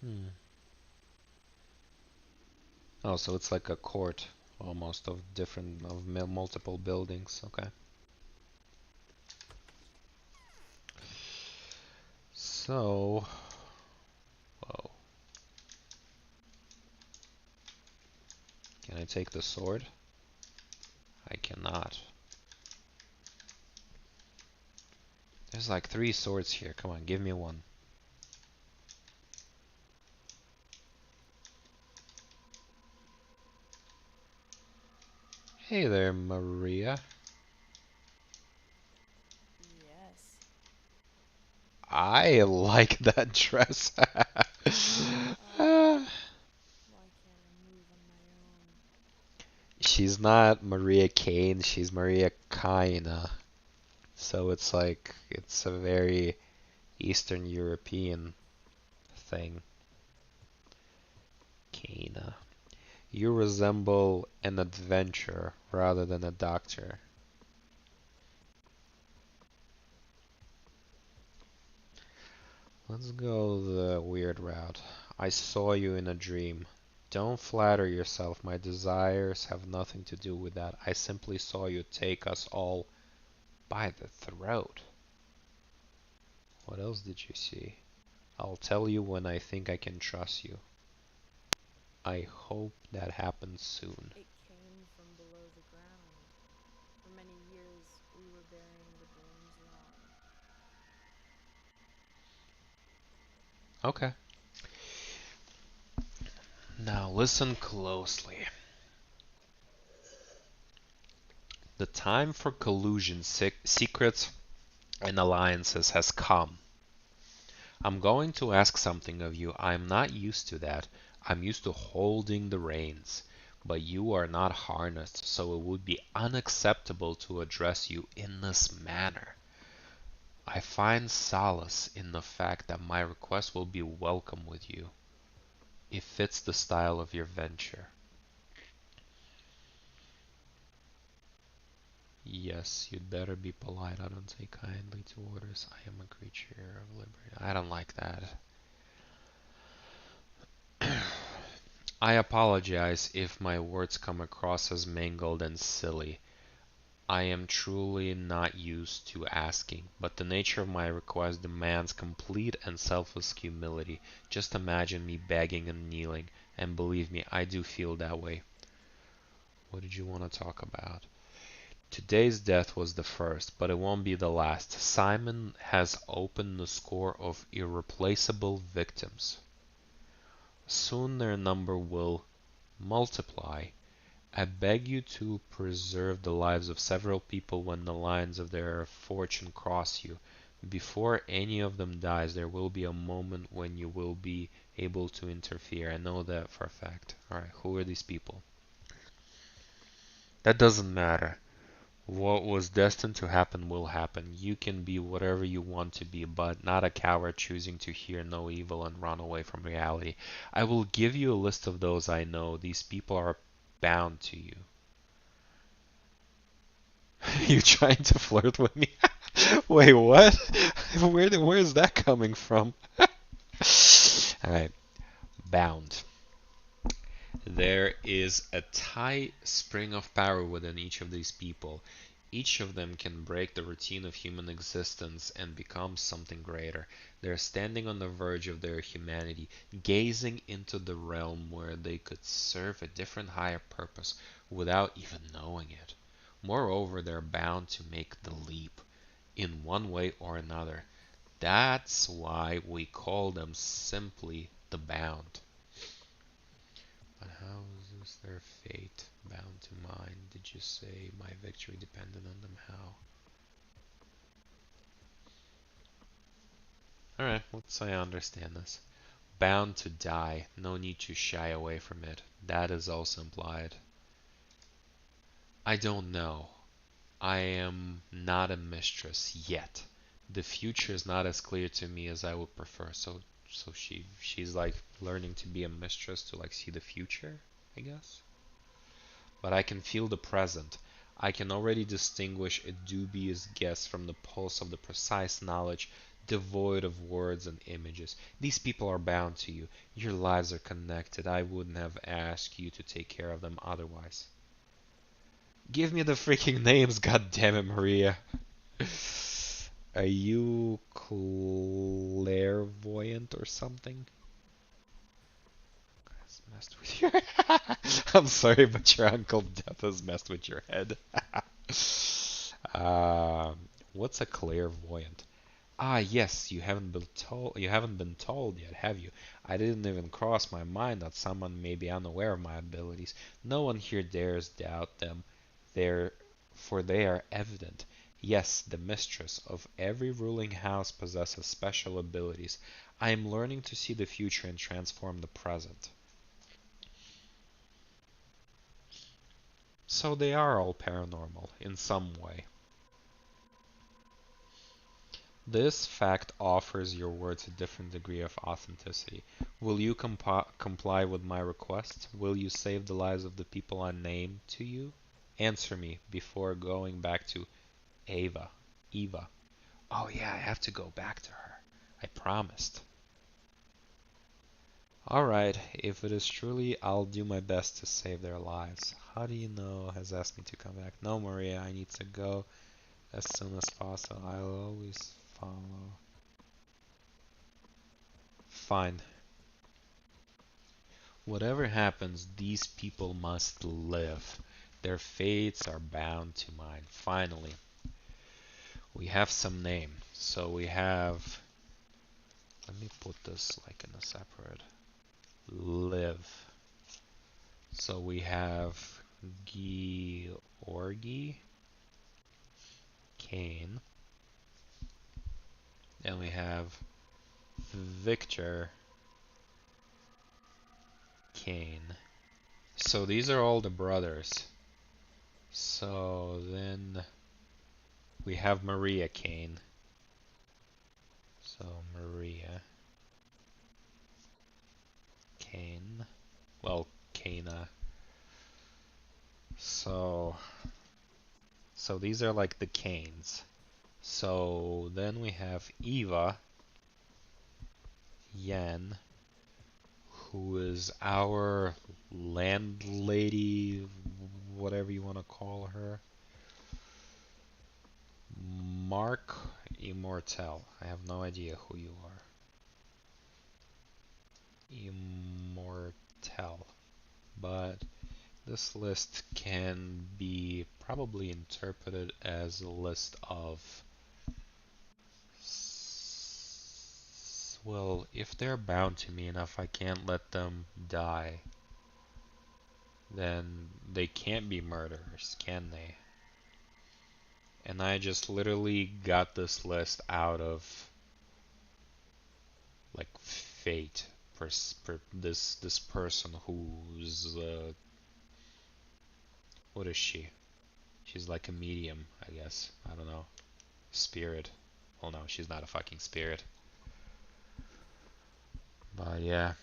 Hmm. Oh, so it's like a court almost of different of multiple buildings. Okay. So, whoa. Can I take the sword? I cannot. There's like 3 swords here. Come on, give me one. Hey there, Maria. Yes. I like that dress. Uh, why can't I move on my own? She's not Maria Kane, she's Maria Kaina. So it's like, it's a very Eastern European thing. Kaina. You resemble an adventurer rather than a doctor. Let's go the weird route. I saw you in a dream. Don't flatter yourself, my desires have nothing to do with that. I simply saw you take us all by the throat. What else did you see? I'll tell you when I think I can trust you. I hope that happens soon. It came from below the ground. For many years, we were burying the bones wrong. Okay. Now listen closely. The time for collusion, secrets, and alliances has come. I'm going to ask something of you. I'm not used to that. I'm used to holding the reins. But you are not harnessed, so it would be unacceptable to address you in this manner. I find solace in the fact that my request will be welcome with you. It fits the style of your venture. Yes, you'd better be polite. I don't take kindly to orders. I am a creature of liberty. I don't like that. I apologize if my words come across as mangled and silly. I am truly not used to asking, but the nature of my request demands complete and selfless humility. Just imagine me begging and kneeling, and believe me, I do feel that way. What did you want to talk about? Today's death was the first, but it won't be the last. Simon has opened the score of irreplaceable victims. Soon their number will multiply. I beg you to preserve the lives of several people when the lines of their fortune cross you. Before any of them dies, there will be a moment when you will be able to interfere. I know that for a fact. Alright, who are these people? That doesn't matter. What was destined to happen will happen. You can be whatever you want to be, but not a coward choosing to hear no evil and run away from reality. I will give you a list of those I know. These people are bound to you. You trying to flirt with me? Wait, what? Where is that coming from? Alright, bound. There is a tight spring of power within each of these people. Each of them can break the routine of human existence and become something greater. They're standing on the verge of their humanity, gazing into the realm where they could serve a different higher purpose without even knowing it. Moreover, they're bound to make the leap in one way or another. That's why we call them simply the bound. But how is this their fate bound to mine? Did you say my victory depended on them? How? Alright, let's say I understand this. Bound to die, no need to shy away from it. That is also implied. I don't know. I am not a mistress yet. The future is not as clear to me as I would prefer. So she's like learning to be a mistress to like see the future, I guess. But I can feel the present. I can already distinguish a dubious guess from the pulse of the precise knowledge devoid of words and images. These people are bound to you. Your lives are connected. I wouldn't have asked you to take care of them otherwise. Give me the freaking names, God damn it, Maria. Are you clairvoyant or something? Has messed with your I'm sorry, but your Uncle Death has messed with your head. Um, what's a clairvoyant? Ah, yes, you haven't been told yet, have you? I didn't even cross my mind that someone may be unaware of my abilities. No one here dares doubt them. They're, for they are evident. Yes, the mistress of every ruling house possesses special abilities. I am learning to see the future and transform the present. So they are all paranormal in some way. This fact offers your words a different degree of authenticity. Will you comply with my request? Will you save the lives of the people I name to you? Answer me before going back to Ava. Eva. Oh yeah, I have to go back to her. I promised. Alright, if it is truly, I'll do my best to save their lives. How do you know has asked me to come back? No, Maria, I need to go as soon as possible. I'll always follow. Fine. Whatever happens, these people must live. Their fates are bound to mine. Finally, we have some name. So we have, let me put this like in a separate, live. So we have Georgi, Kane, and we have Victor, Kane. So these are all the brothers. So then we have Maria Kane. So Maria Kane. Well, Kana. So, so these are like the Kanes. So then we have Eva Yan, who is our landlady, whatever you want to call her. Mark Immortel. I have no idea who you are. Immortel. But this list can be probably interpreted as a list of, well, if they're bound to me enough, I can't let them die. Then they can't be murderers, can they? And I just literally got this list out of like fate. This person who's what is she? She's like a medium, I guess. I don't know. Spirit. Well, no, she's not a fucking spirit. But yeah.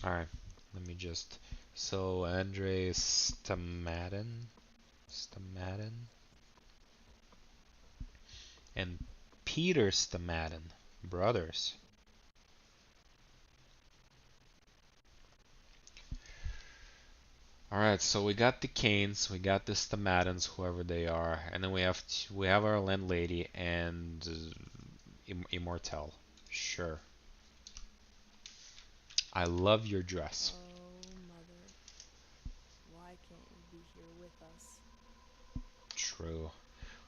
Alright. Let me just. So, Andre Stamadin. Stamadin. And Peter Stamadin. Brothers. Alright, so we got the Canes, we got the Stamadins, whoever they are, and then we have our landlady and Immortel. Sure. I love your dress. Oh, Mother, why can't you be here with us? True.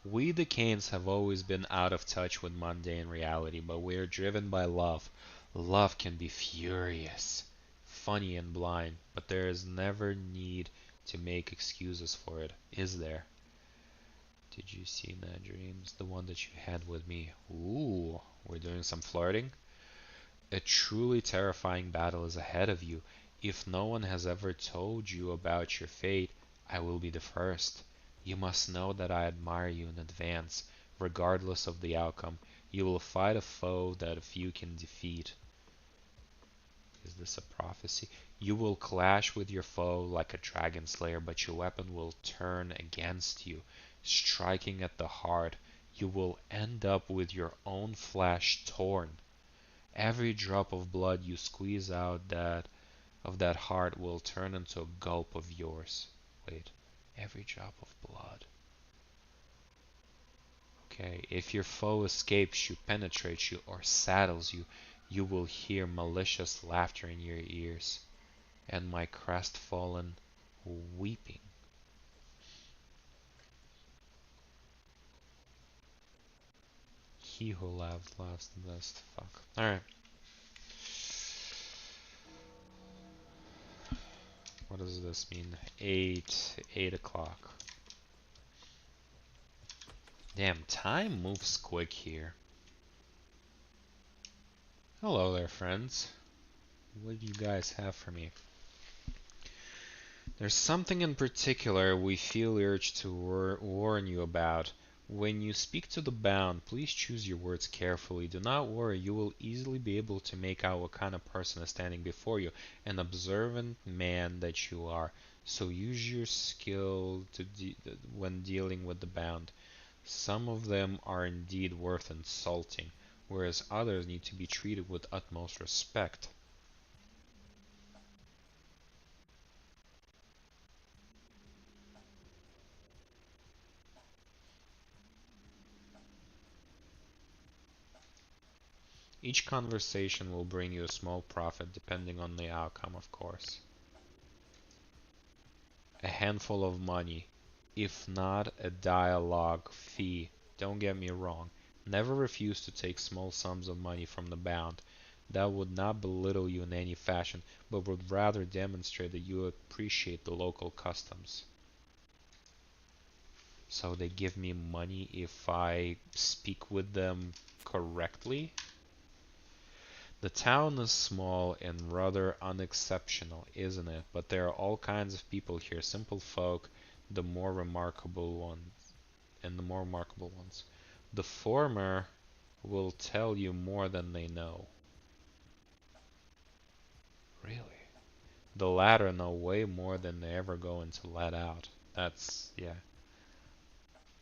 We the Canes have always been out of touch with mundane reality, but we are driven by love. Love can be furious. funny and blind, but there is never need to make excuses for it, is there? Did you see that dreams? The one that you had with me. Ooh, we're doing some flirting? A truly terrifying battle is ahead of you. If no one has ever told you about your fate, I will be the first. You must know that I admire you in advance. Regardless of the outcome, you will fight a foe that few can defeat. Is this a prophecy? You will clash with your foe like a dragon slayer, but your weapon will turn against you, striking at the heart. You will end up with your own flesh torn. Every drop of blood you squeeze out that heart will turn into a gulp of yours. Wait, every drop of blood. Okay, if your foe escapes you, penetrates you, or saddles you, you will hear malicious laughter in your ears, and my crestfallen weeping. He who laughs laughs the best. Fuck. Alright. What does this mean? 8 o'clock. Damn, time moves quick here. Hello there, friends. What do you guys have for me? There's something in particular we feel urged to warn you about. When you speak to the bound, please choose your words carefully. Do not worry, you will easily be able to make out what kind of person is standing before you, an observant man that you are. So use your skill when dealing with the bound. Some of them are indeed worth insulting, whereas others need to be treated with utmost respect. Each conversation will bring you a small profit depending on the outcome, of course. A handful of money, if not a dialogue fee. Don't get me wrong. Never refuse to take small sums of money from the bound. That would not belittle you in any fashion, but would rather demonstrate that you appreciate the local customs. So they give me money if I speak with them correctly? The town is small and rather unexceptional, isn't it? But there are all kinds of people here, simple folk, the more remarkable ones, and the more remarkable ones. The former will tell you more than they know. Really? The latter know way more than they ever going to let out. That's, yeah.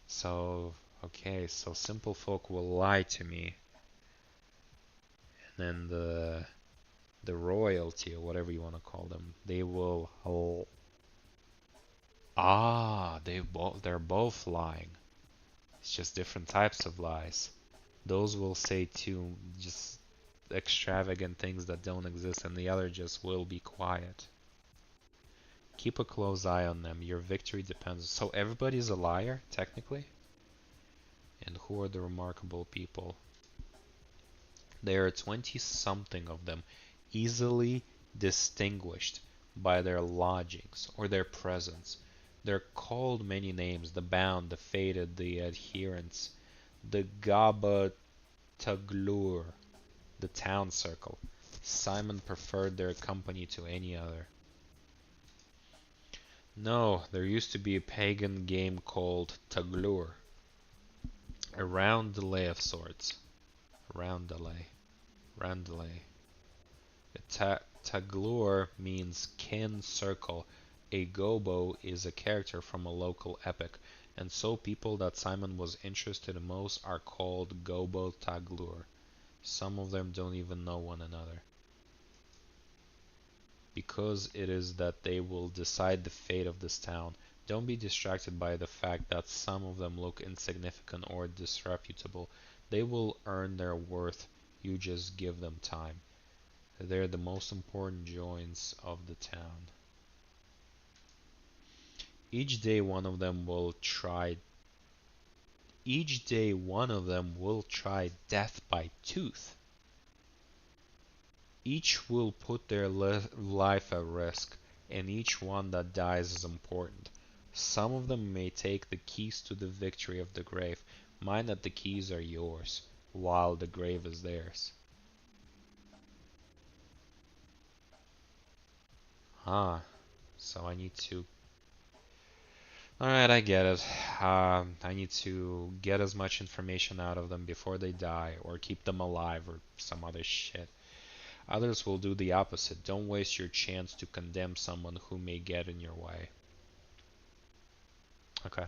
So, okay, so simple folk will lie to me, and then the royalty or whatever you want to call them, they will they're both lying. It's just different types of lies. Those will say too just extravagant things that don't exist, and the other just will be quiet. Keep a close eye on them. Your victory depends. So everybody's a liar, technically? And who are the remarkable people? There are 20 something of them, easily distinguished by their lodgings or their presence. They're called many names: the bound, the fated, the adherents, the Gaba Taglur, the town circle. Simon preferred their company to any other. No, there used to be a pagan game called Taglur, a roundelay of sorts. Roundelay, roundelay. Taglur means kin circle. A gobo is a character from a local epic, and so people that Simon was interested in most are called Gobo Taglur. Some of them don't even know one another, because it is that they will decide the fate of this town. Don't be distracted by the fact that some of them look insignificant or disreputable. They will earn their worth. You just give them time. They're the most important joints of the town. Each day one of them will try Each day one of them will try death by tooth. Each will put their life at risk, and each one that dies is important. Some of them may take the keys to the victory of the grave. Mind that the keys are yours, while the grave is theirs. Huh. So I need to. Alright, I get it. I need to get as much information out of them before they die, or keep them alive, or some other shit. Others will do the opposite. Don't waste your chance to condemn someone who may get in your way. Okay.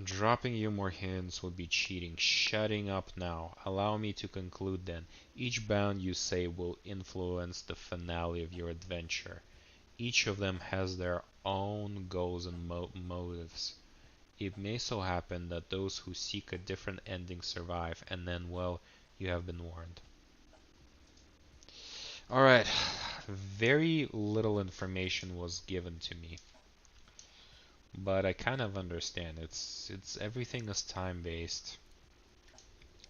Dropping you more hints would be cheating. Shutting up now. Allow me to conclude then. Each bound you say will influence the finale of your adventure. Each of them has their own goals and motives. It may so happen that those who seek a different ending survive, and then, well, you have been warned. Alright, very little information was given to me, but I kind of understand. It's everything is time-based,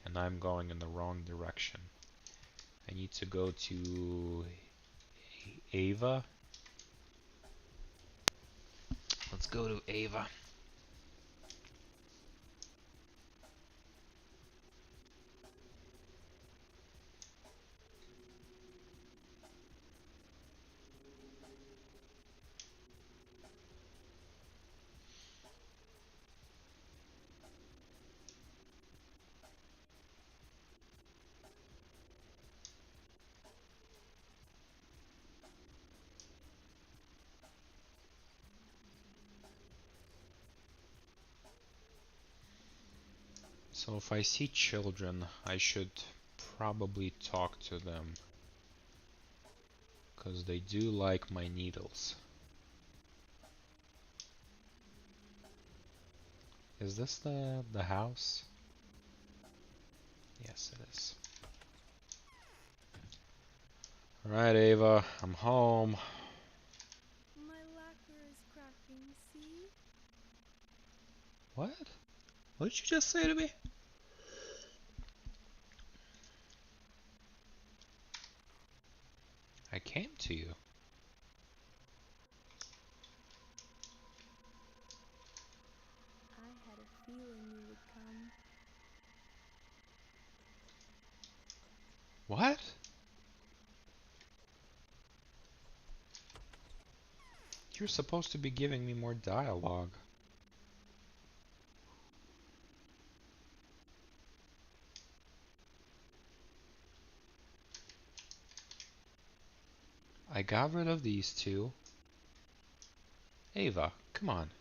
and I'm going in the wrong direction. I need to go to Ava. Let's go to Ava. So if I see children, I should probably talk to them, because they do like my needles. Is this the house? Yes, it is. Alright, Ava, I'm home. My lacquer is cracking, see? What? What did you just say to me? I came to you. I had a feeling you would come. What? You're supposed to be giving me more dialogue. I got rid of these two. Ava, come on.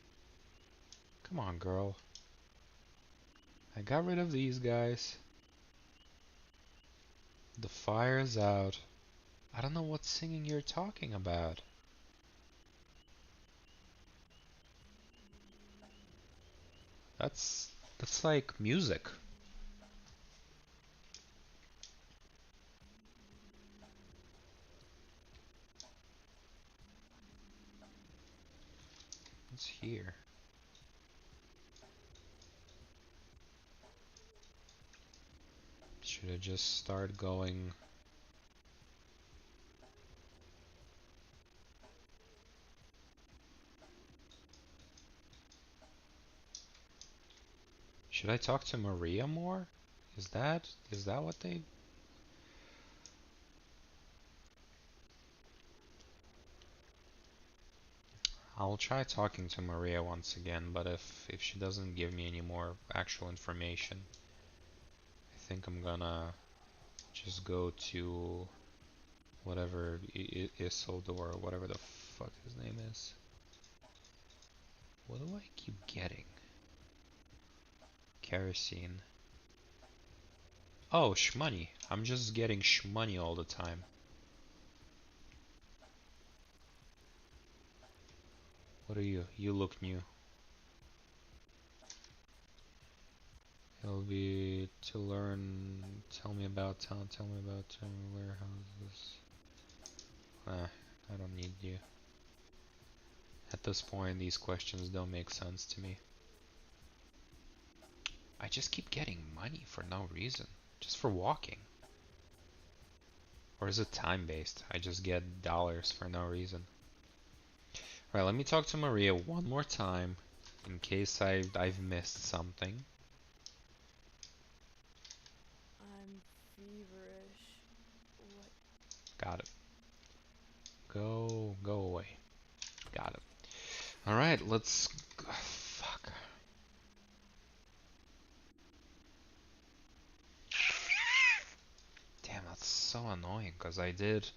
Come on, girl. I got rid of these guys. The fire's out. I don't know what singing you're talking about. That's like music. It's here. Should I just start going? Should I talk to Maria more? Is that what they? I'll try talking to Maria once again, but if she doesn't give me any more actual information, I think I'm gonna just go to whatever Isildur or whatever the fuck his name is. What do I keep getting? Kerosene. Oh, shmoney. I'm just getting shmoney all the time. What are you? You look new. It'll be to learn. Tell me about town. Tell me about warehouses. Ah, I don't need you. At this point, these questions don't make sense to me. I just keep getting money for no reason. Just for walking. Or is it time based? I just get dollars for no reason. Alright, let me talk to Maria one more time in case I've missed something. I'm feverish. What? Got it. Go away. Got it. Alright, let's. Fuck. Damn, that's so annoying because I did.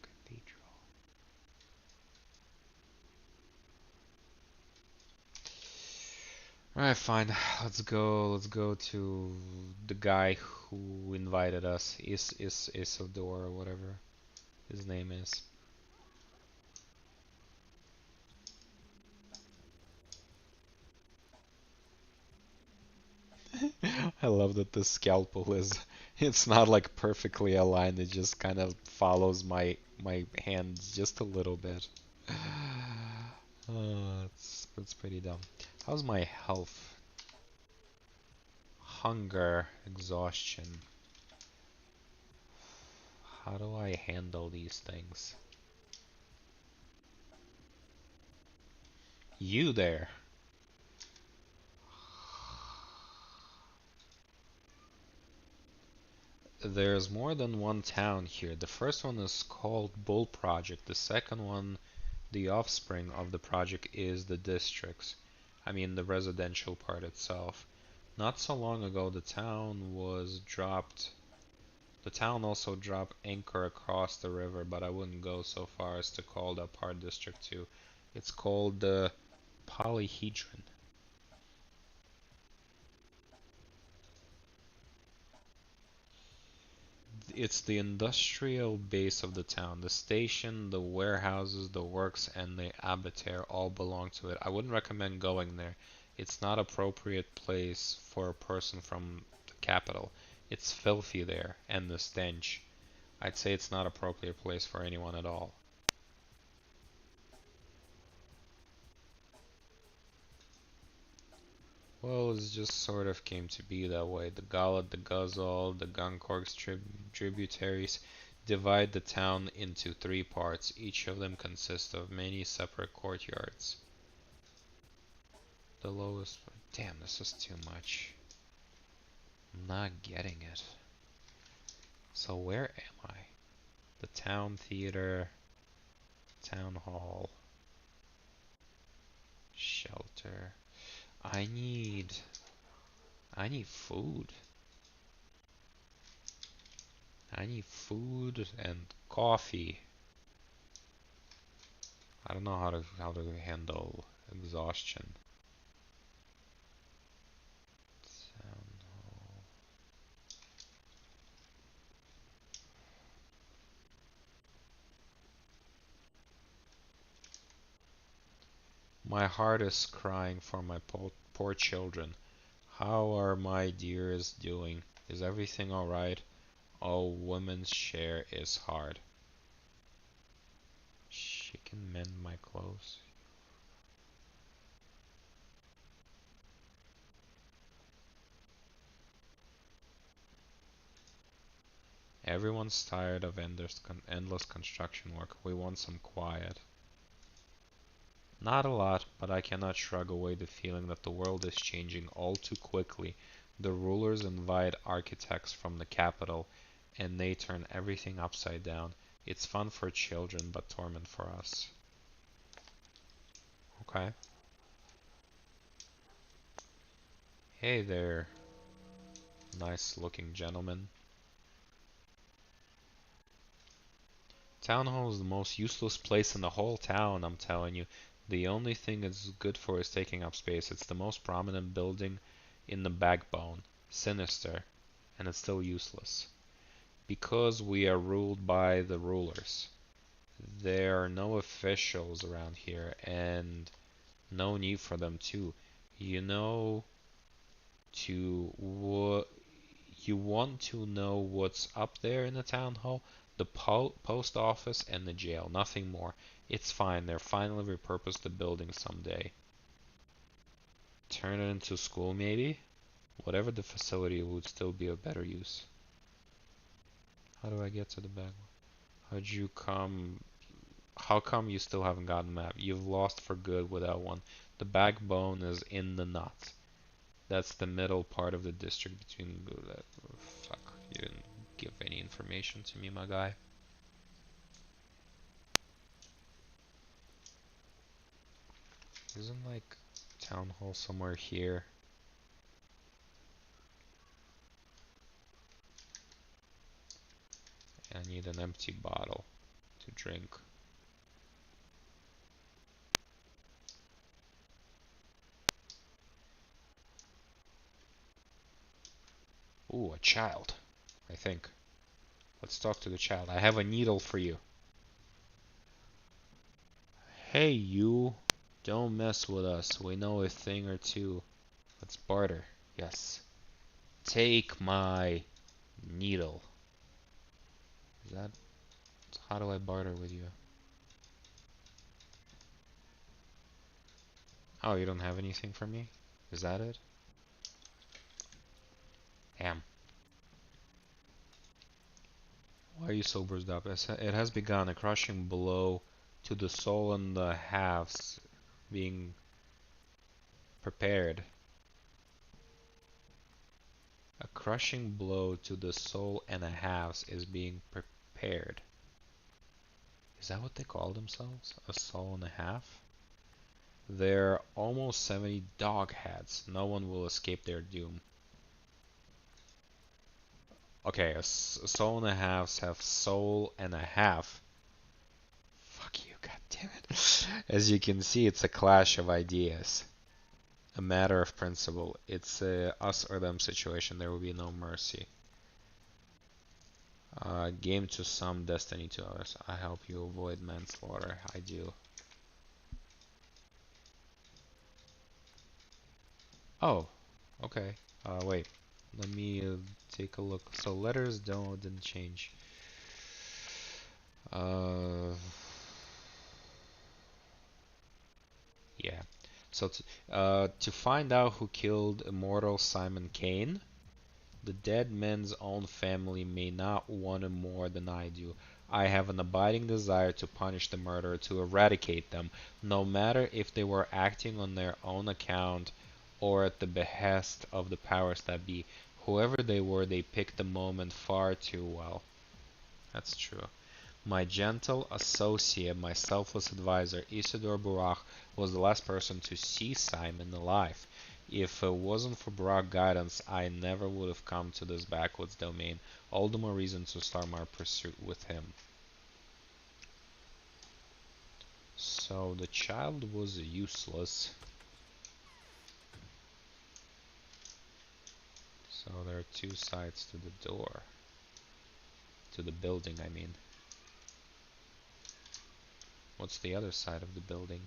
Cathedral. Alright, fine. Let's go to the guy who invited us. Isidore or whatever his name is. I love that the scalpel is it's not like perfectly aligned, it just kind of follows my hands just a little bit. It's pretty dumb. How's my health? Hunger, exhaustion. How do I handle these things? You there. There's more than one town here. The first one is called Bull Project. The second one, the offspring of the project, is the districts. I mean the residential part itself. Not so long ago the town was dropped. The town also dropped anchor across the river, but I wouldn't go so far as to call that part district 2. It's called the Polyhedron. It's the industrial base of the town. The station, the warehouses, the works, and the abattoir all belong to it. I wouldn't recommend going there. It's not appropriate place for a person from the capital. It's filthy there, and the stench. I'd say it's not appropriate place for anyone at all. Well, it just sort of came to be that way. The Galat, the Ghazal, the Gunkork's tributaries divide the town into three parts. Each of them consists of many separate courtyards. The lowest... Damn, this is too much. I'm not getting it. So where am I? The town theater, town hall, shelter. I need... I need food. I need food and coffee. I don't know how to handle exhaustion. Sound hole. My heart is crying for my poor children. How are my dears doing? Is everything alright? Oh, woman's share is hard. She can mend my clothes. Everyone's tired of endless construction work. We want some quiet. Not a lot, but I cannot shrug away the feeling that the world is changing all too quickly. The rulers invite architects from the capital, and they turn everything upside down. It's fun for children, but torment for us. Okay. Hey there, nice looking gentleman. Town hall is the most useless place in the whole town, I'm telling you. The only thing it's good for is taking up space. It's the most prominent building in the backbone. Sinister, and it's still useless. Because we are ruled by the rulers. There are no officials around here, and no need for them too. You know, you want to know what's up there in the town hall? The post office and the jail, nothing more. It's fine. They'll finally repurpose the building someday. Turn it into school, maybe? Whatever the facility would still be of better use. How do I get to the back? How'd you come? How come you still haven't gotten a map? You've lost for good without one. The backbone is in the knot. That's the middle part of the district between. Fuck, you didn't give any information to me, my guy. Isn't like town hall somewhere here? I need an empty bottle to drink. Ooh, a child, I think. Let's talk to the child. I have a needle for you. Hey, you. Don't mess with us. We know a thing or two. Let's barter. Yes. Take my needle. Is that... How do I barter with you? Oh, you don't have anything for me? Is that it? Damn. Why are you so bruised up? It has begun. A crushing blow to the soul and the halves being prepared. A crushing blow to the soul and a halves is being prepared. Is that what they call themselves? A soul and a half? They're almost 70 dog heads. No one will escape their doom. Okay, a soul and a half have soul and a half. Fuck you, god damn it. As you can see, it's a clash of ideas. A matter of principle. It's a us or them situation. There will be no mercy. Game to some, destiny to others. I help you avoid manslaughter. I do. Oh, okay. Wait. Let me take a look. So letters didn't change. Uh, yeah. So to find out who killed immortal Simon Kane, the dead man's own family may not want it more than I do. I have an abiding desire to punish the murderer, to eradicate them, no matter if they were acting on their own account or at the behest of the powers that be. Whoever they were, they picked the moment far too well. That's true. My gentle associate, my selfless advisor, Isidore Burak, was the last person to see Simon alive. If it wasn't for Burak's guidance, I never would have come to this backwoods domain. All the more reason to start my pursuit with him. So the child was useless. So there are two sides to the door. To the building, I mean. What's the other side of the building?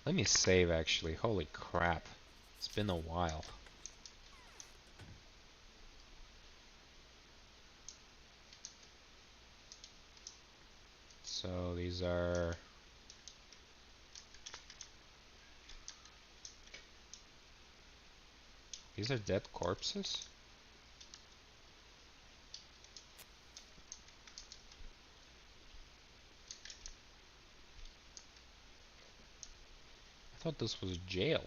Let me save actually. Holy crap. It's been a while. So these are dead corpses? I thought this was jail.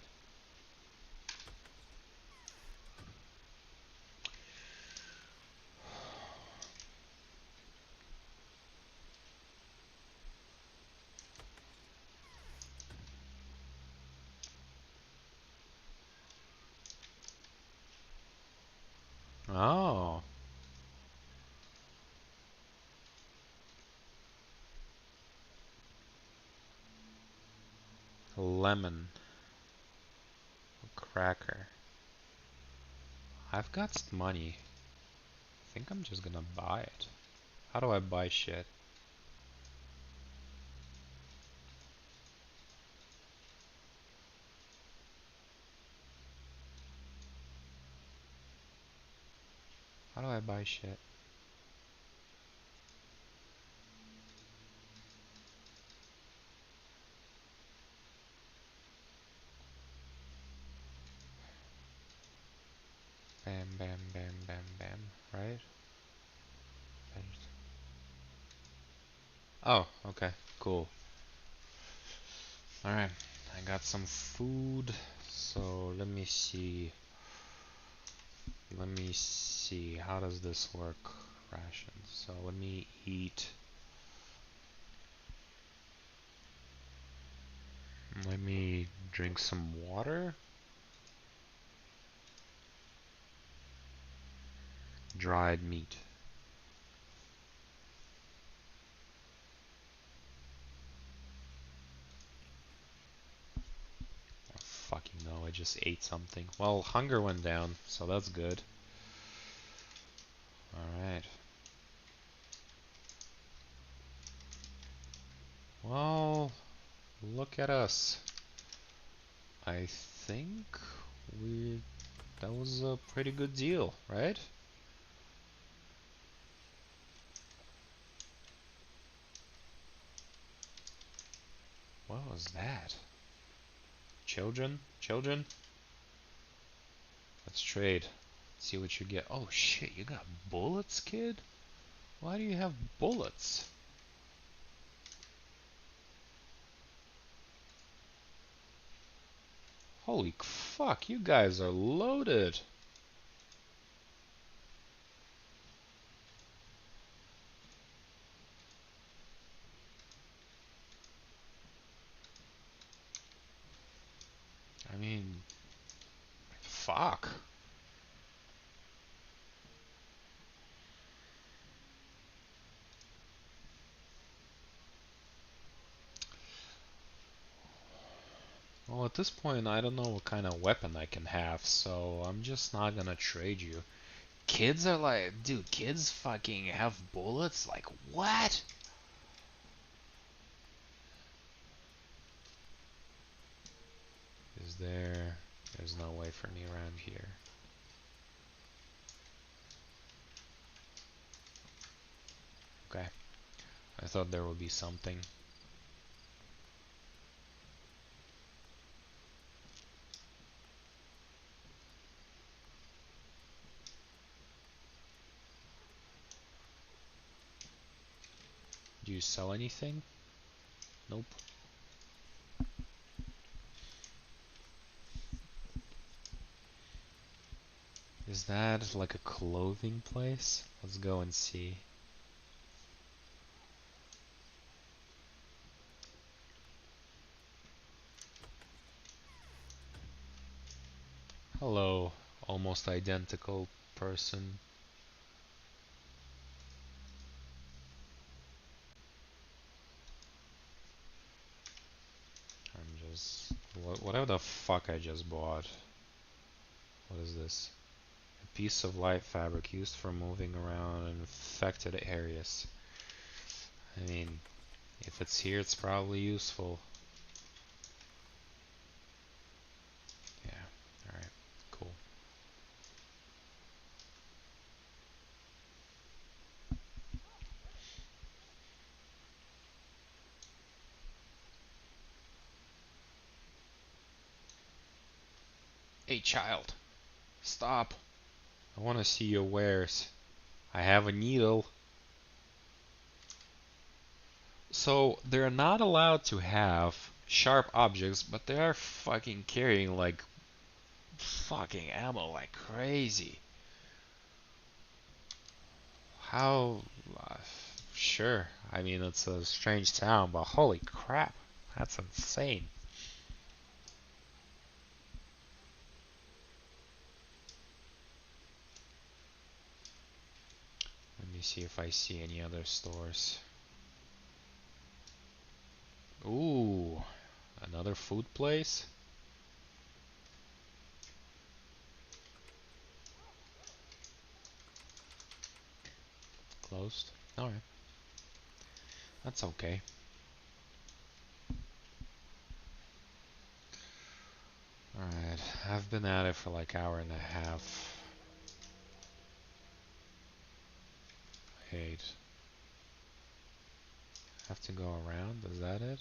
Oh, lemon, cracker. I've got money. I think I'm just gonna buy it. How do I buy shit? How do I buy shit? right? Oh, okay, cool. Alright, I got some food. So let me see. Let me see. How does this work? Rations. So let me eat. Let me drink some water. Dried meat. Oh, fucking no, I just ate something. Well, hunger went down, so that's good. Alright. Well, look at us. I think we that was a pretty good deal, right? What was that? Children? Children? Let's trade. See what you get. Oh shit, you got bullets, kid? Why do you have bullets? Holy fuck, you guys are loaded. I mean, fuck. Well, at this point, I don't know what kind of weapon I can have, so I'm just not gonna trade you. Kids are like, dude, kids fucking have bullets? Like, what? Is there... There's no way for me around here. Okay. I thought there would be something. Do you sell anything? Nope. Is that like a clothing place? Let's go and see. Hello, almost identical person. I'm just... Whatever the fuck I just bought. What is this? A piece of light fabric used for moving around in infected areas. I mean, if it's here, it's probably useful. Yeah, alright, cool. Hey, child, stop. I want to see your wares. I have a needle. So, they're not allowed to have sharp objects, but they are fucking carrying like fucking ammo like crazy. How? Uh, sure. I mean, it's a strange town, but holy crap, that's insane. Let me see if I see any other stores. Ooh, another food place? Closed? Alright, that's okay. Alright, I've been at it for like hour and a half. Hate. Have to go around? Is that it?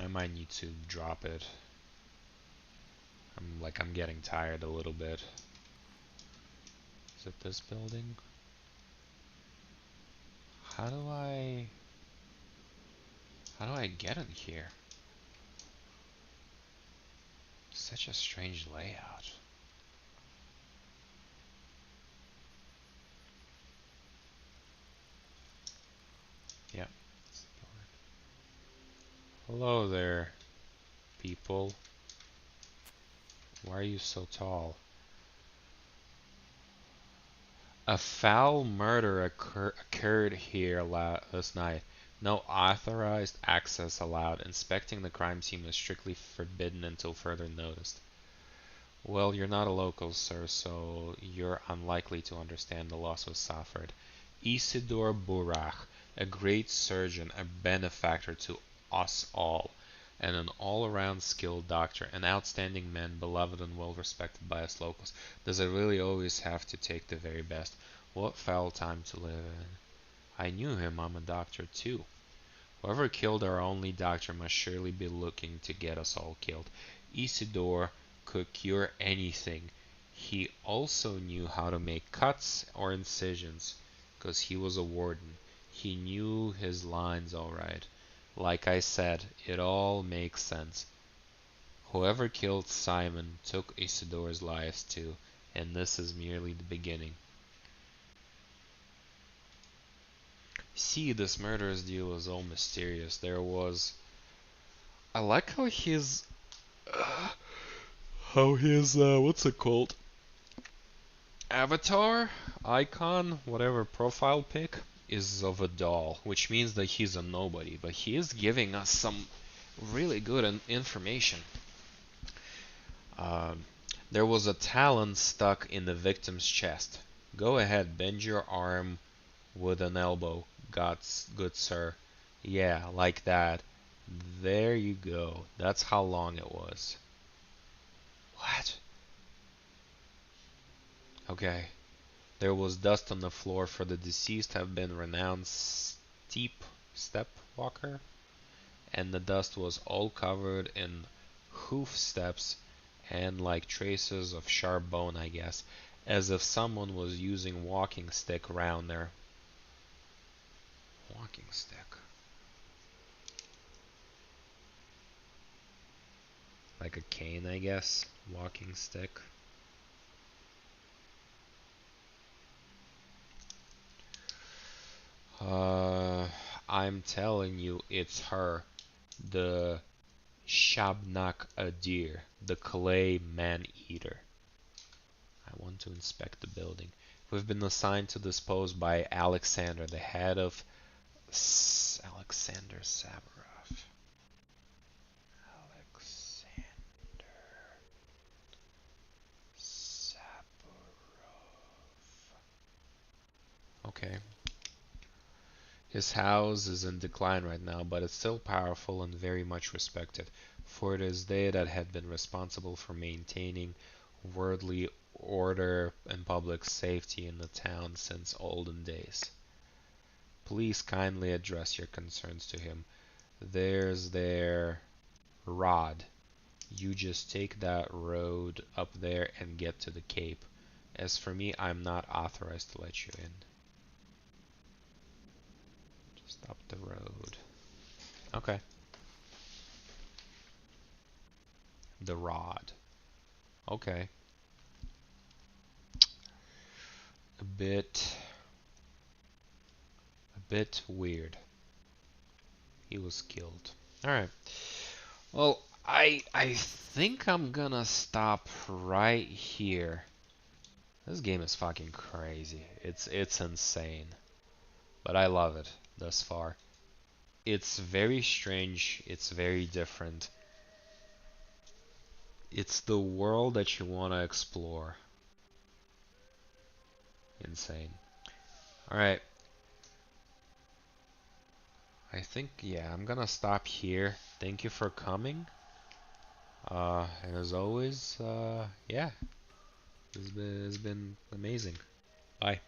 I might need to drop it. I'm getting tired a little bit. Is it this building? How do I... How do I get in here? Such a strange layout. Yeah. Hello there, people. Why are you so tall? A foul murder occurred here last night. No authorized access allowed. Inspecting the crime scene was strictly forbidden until further notice. Well, you're not a local, sir, so you're unlikely to understand the loss was suffered. Isidore Burach, a great surgeon, a benefactor to us all, and an all-around skilled doctor, an outstanding man, beloved and well respected by us locals. Does it really always have to take the very best? What foul time to live in. I knew him, I'm a doctor too. Whoever killed our only doctor must surely be looking to get us all killed. Isidore could cure anything. He also knew how to make cuts or incisions, 'cause he was a warden. He knew his lines all right. Like I said, it all makes sense. Whoever killed Simon took Isidore's life too, and this is merely the beginning. See, this murderous deal was all mysterious. There was... I like how his what's it called? Avatar, icon, whatever profile pic is of a doll, which means that he's a nobody, but he is giving us some really good information. Um, there was a talon stuck in the victim's chest. Go ahead, bend your arm with an elbow, good sir. Yeah, like that. There you go. That's how long it was. What? Okay. There was dust on the floor, for the deceased have been renowned steep step walker, and the dust was all covered in hoof steps and like traces of sharp bone, I guess, as if someone was using walking stick around there. Walking stick. Like a cane, I guess. Walking stick. Uh, I'm telling you, it's her. The Shabnak Adir, the clay man-eater. I want to inspect the building. We've been assigned to dispose by Alexander, the head of Alexander Saburov. Alexander Saburov. Okay. His house is in decline right now, but it's still powerful and very much respected, for it is they that had been responsible for maintaining worldly order and public safety in the town since olden days. Please kindly address your concerns to him. There's their rod. You just take that road up there and get to the Cape. As for me, I'm not authorized to let you in. Just up the road. Okay. The rod. Okay. A bit weird. He was killed. Alright. Well, I think I'm gonna stop right here. This game is fucking crazy. It's insane. But I love it thus far. It's very strange, it's very different. It's the world that you want to explore. Insane. Alright. I think, yeah, I'm gonna stop here. Thank you for coming. And as always, yeah, it's been amazing. Bye.